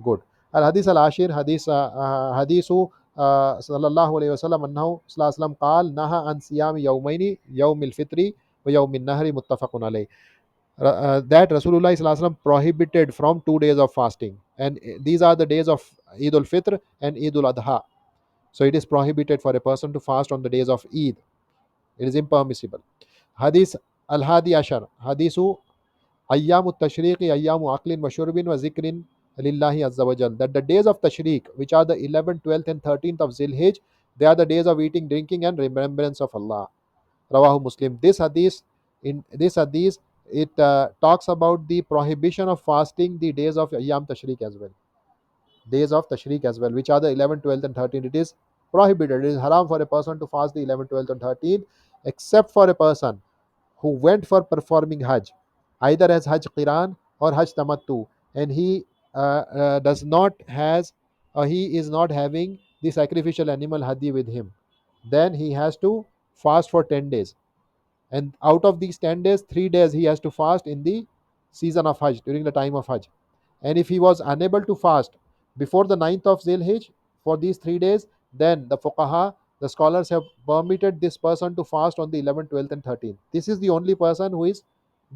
good. Al hadith al ashir hadith hadithu sallallahu alayhi wasallam annahu sallallahu alayhi wasallam qal naha an siyami yawmaini yawmil fitri wa yawmin nahri muttafaqun alayh. That Rasulullah sallallahu alaihi wasallam prohibited from 2 days of fasting, and these are the days of Eid al Fitr and Eid al Adha. So it is prohibited for a person to fast on the days of Eid. It is impermissible. Hadith al Hadi Ashar Hadithu Ayyamu Tashriqi Ayyamu Aqlin wa Shurbin wa Zikrin Lillahi Azza wa Jal. That the days of Tashriq, which are the 11th, 12th, and 13th of Zilhijj, they are the days of eating, drinking, and remembrance of Allah. Rawahu Muslim. In this hadith, it talks about the prohibition of fasting the days of Ayyam Tashriq as well. Days of Tashriq as well, which are the 11th, 12th, and 13th. It is prohibited. It is haram for a person to fast the 11th, 12th, and 13th, except for a person who went for performing Hajj. either as Hajj Qiran or Hajj Tamattu, and he does not has or he is not having the sacrificial animal hadi with him, then he has to fast for 10 days. And out of these 10 days, 3 days he has to fast in the season of Hajj, during the time of Hajj. And if he was unable to fast before the 9th of Zilhijj for these 3 days, then the fuqaha, the scholars have permitted this person to fast on the 11th, 12th, and 13th. This is the only person who is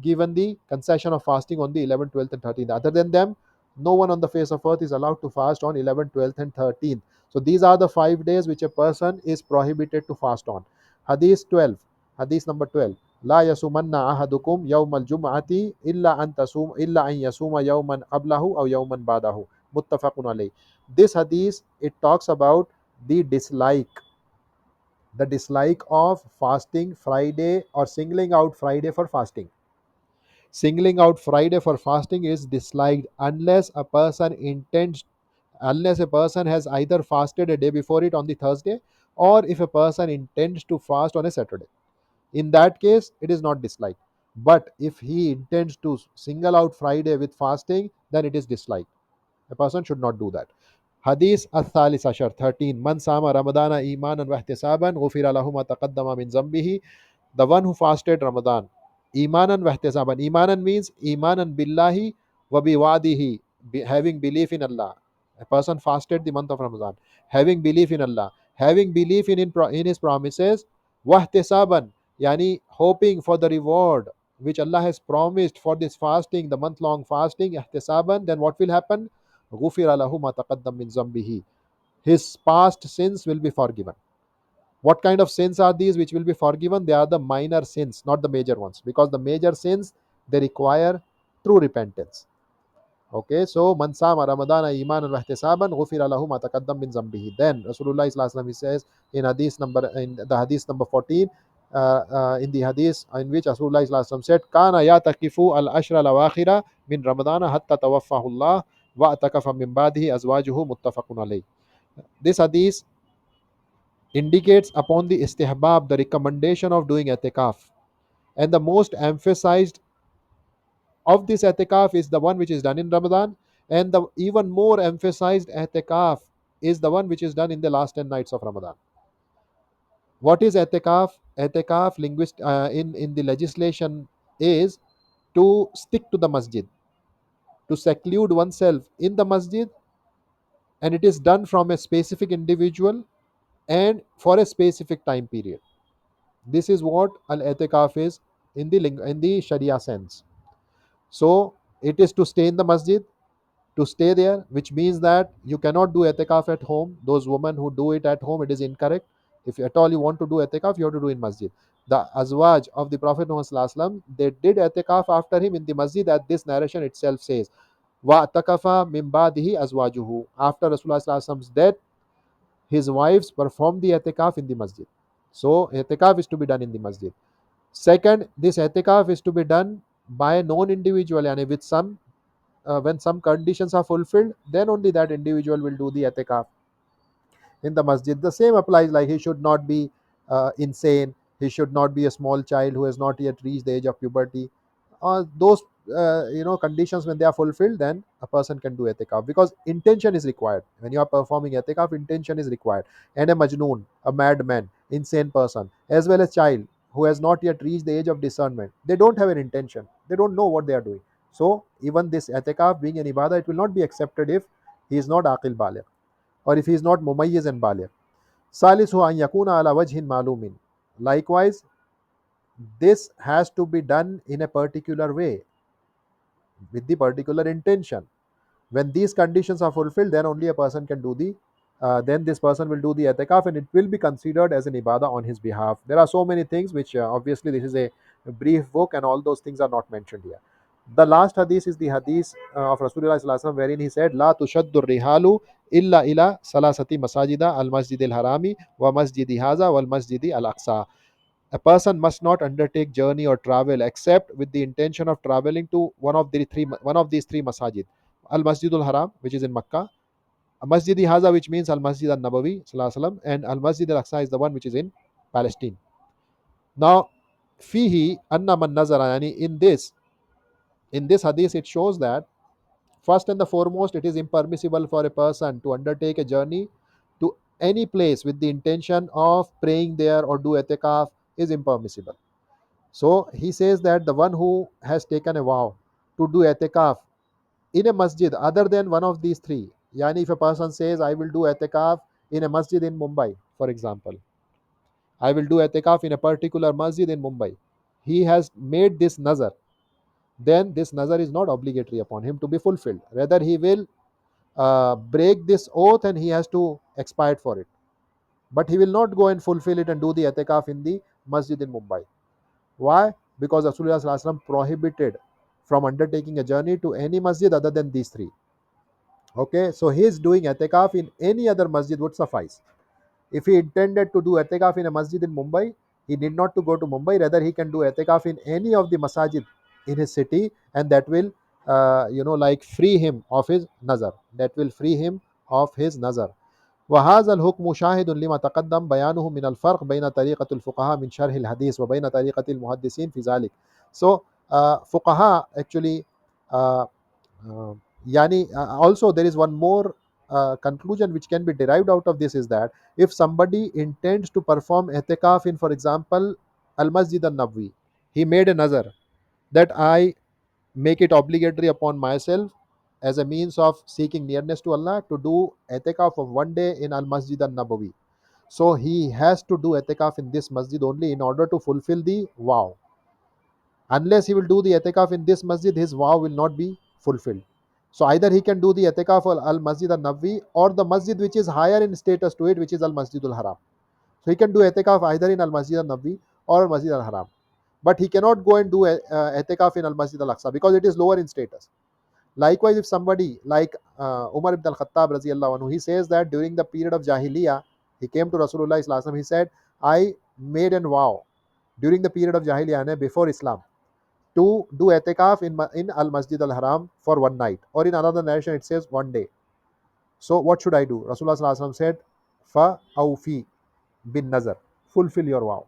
given the concession of fasting on the 11th, 12th, and 13th. Other than them, no one on the face of earth is allowed to fast on 11th, 12th, and 13th. So these are the 5 days which a person is prohibited to fast on. Hadith 12, Hadith number 12. لا يصومن أحدكم يوم الجمعة إلا أن يصوم يوما قبله أو يوما بعده. متفق عليه. This hadith, it talks about the dislike of fasting Friday, or singling out Friday for fasting. Singling out Friday for fasting is disliked unless a person has either fasted a day before it on the Thursday, or if a person intends to fast on a Saturday. In that case, it is not disliked. But if he intends to single out Friday with fasting, then it is disliked. A person should not do that. Hadith al-Thalis Ashar 13. Man sama Ramadana imanan wa ihtisaban ghufira lahu ma taqaddama min zambihi. The one who fasted Ramadan, imanan wa ihtisaban. Imanan means imanan billahi wa biwadihi, having belief in Allah. A person fasted the month of Ramadan, having belief in Allah, having belief in his promises, wa ihtisaban, yani hoping for the reward which Allah has promised for this fasting, the month long fasting, ihtisaban, then what will happen? غُفِرَ لَهُ مَا تَقَدَّمَ مِنْ ذَنْبِهِ. His past sins will be forgiven. What kind of sins are these which will be forgiven? They are the minor sins, not the major ones, because the major sins, they require true repentance. Okay, so man sama Ramadana imanan wa ihtisaban ghufira lahu ma taqaddam min zambihi. Then Rasulullah sallallahu alaihi wasallam, he says in the hadith number 14, in the hadith in which Rasulullah sallallahu alaihi wasallam said, kana yatakifu al ashra al awakhira min Ramadana hatta tawaffahu Allah wa atakafa min ba'dihi azwajuhu muttafaqun alayh. This hadith indicates upon the istihbab, the recommendation of doing etikaf. And the most emphasized of this etikaf is the one which is done in Ramadan, and the even more emphasized etikaf is the one which is done in the last 10 nights of Ramadan. What is etikaf? Etikaf in the legislation is to stick to the masjid, to seclude oneself in the masjid, and it is done from a specific individual and for a specific time period. This is what al etikaf is in the Sharia sense. So it is to stay in the masjid, to stay there, which means that you cannot do etikaf at home. Those women who do it at home, it is incorrect. If at all you want to do etikaf, you have to do in masjid. The azwaj of the Prophet Muhammad Sallallahu Alaihi Wasallam, they did etikaf after him in the masjid, as this narration itself says. Wa atakafa min ba'dihi azwajuhu. After Rasulullah Sallallahu Alaihi Wasallam's death, his wives performed the etikaf in the masjid. So etikaf is to be done in the masjid. Second, this etikaf is to be done by a known individual, and with some when some conditions are fulfilled, then only that individual will do the etikaf in the masjid. The same applies, like he should not be insane, he should not be a small child who has not yet reached the age of puberty. Those conditions, when they are fulfilled, then a person can do etikaf, because intention is required. When you are performing etikaf, intention is required. And a majnoon, a madman, insane person, as well as child who has not yet reached the age of discernment, they don't have an intention, they don't know what they are doing. So even this etikaf being an ibadah, it will not be accepted if he is not aqil baligh, or if he is not mumayyiz and baligh. Salisu an yakuna ala wajhin malumin. Likewise, this has to be done in a particular way, with the particular intention. When these conditions are fulfilled, then only a person can do the then this person will do the etikaf, and it will be considered as an ibadah on his behalf. There are so many things which obviously this is a brief book, and all those things are not mentioned here. The last hadith is the hadith of Rasulullah sallallahu alaihi wasallam, wherein he said, la tushaddu rihalu illa ila salasati masajida al masjid al harami wa masjidi haza wal masjidi al aqsa. A person must not undertake journey or travel except with the intention of traveling to one of these three masajid: Al Masjidul Haram, which is in Makkah; Masjid Haza, which means Al Masjid Al Nabawi, sallallahu alaihi wasallam; and Al Masjid Al Aqsa is the one which is in Palestine. Now, fihi anna man nazara, yani in this, In this hadith, it shows that first and the foremost, it is impermissible for a person to undertake a journey to any place with the intention of praying there or do etikaf is impermissible. So he says that the one who has taken a vow to do etikaf in a masjid other than one of these three, yani if a person says, I will do etikaf in a masjid in Mumbai, for example, I will do etikaf in a particular masjid in Mumbai, he has made this nazar, then this nazar is not obligatory upon him to be fulfilled. Rather, he will break this oath and he has to expiate for it. But he will not go and fulfill it and do the etikaf in the masjid in Mumbai. Why? Because Rasulullah Sallallahu Alaihi Wasallam prohibited from undertaking a journey to any masjid other than these three. Okay, so his doing etikaf in any other masjid would suffice. If he intended to do etikaf in a masjid in Mumbai, he need not to go to Mumbai. Rather, he can do etikaf in any of the masajid in his city, and that will, like free him of his nazar. That will free him of his nazar. وهذا الحكم شاهد لما تقدم بيانه من الفرق بين طريقة الفقهاء من شرح الحديث وبين طريقة المحدثين في ذلك. So, fuqaha actually, uh, uh, also there is one more conclusion which can be derived out of this is that if somebody intends to perform etikaf in, for example, Al Masjid Al Nabwi, he made a nazar that I make it obligatory upon myself as a means of seeking nearness to Allah to do etikaf of one day in Al Masjid Al Nabawi. So he has to do etikaf in this masjid only in order to fulfill the vow. Unless he will do the etikaf in this masjid, his vow will not be fulfilled. So either he can do the etikaf of Al Masjid Al Nabawi or the masjid which is higher in status to it, which is Al Masjid Al Haram. So he can do etikaf either in Al Masjid Al Nabawi or Al Masjid Al Haram. But he cannot go and do etikaf in Al Masjid Al Aqsa because it is lower in status. Likewise, if somebody like Umar ibn al-Khattab radiallahu anhu, he says that during the period of Jahiliyyah, he came to Rasulullah sallallahu alaihi wasallam, he said, I made an vow during the period of Jahiliyyah before Islam to do etikaf in Al Masjid Al Haram for one night, or in another narration it says one day. So what should I do? Rasulullah sallallahu alaihi wasallam said, Fa awfi bin nazar, fulfill your vow.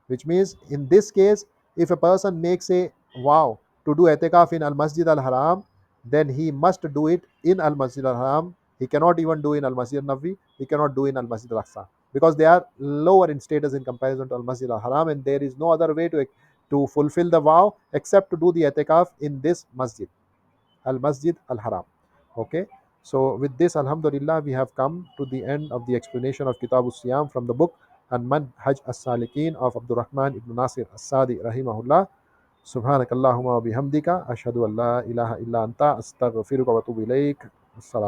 Which means in this case, if a person makes a vow to do etikaf in Al Masjid Al Haram, then he must do it in Al Masjid Al Haram. He cannot even do in Al Masjid Al Nabawi. He cannot do in Al Masjid Al Aqsa because they are lower in status in comparison to Al Masjid Al Haram, and there is no other way to fulfill the vow except to do the etikaf in this masjid, Al Masjid Al Haram. Okay. So with this, Alhamdulillah, we have come to the end of the explanation of Kitaabus Siyaam from the book and Manhaj as-Saalikeen of Abdurrahman ibn Nasir as-Sadi rahimahullah. Subhanakallahumma wa bihamdika ashhadu an la ilaha illa anta astaghfiruka wa atubu ilaik. Assalamu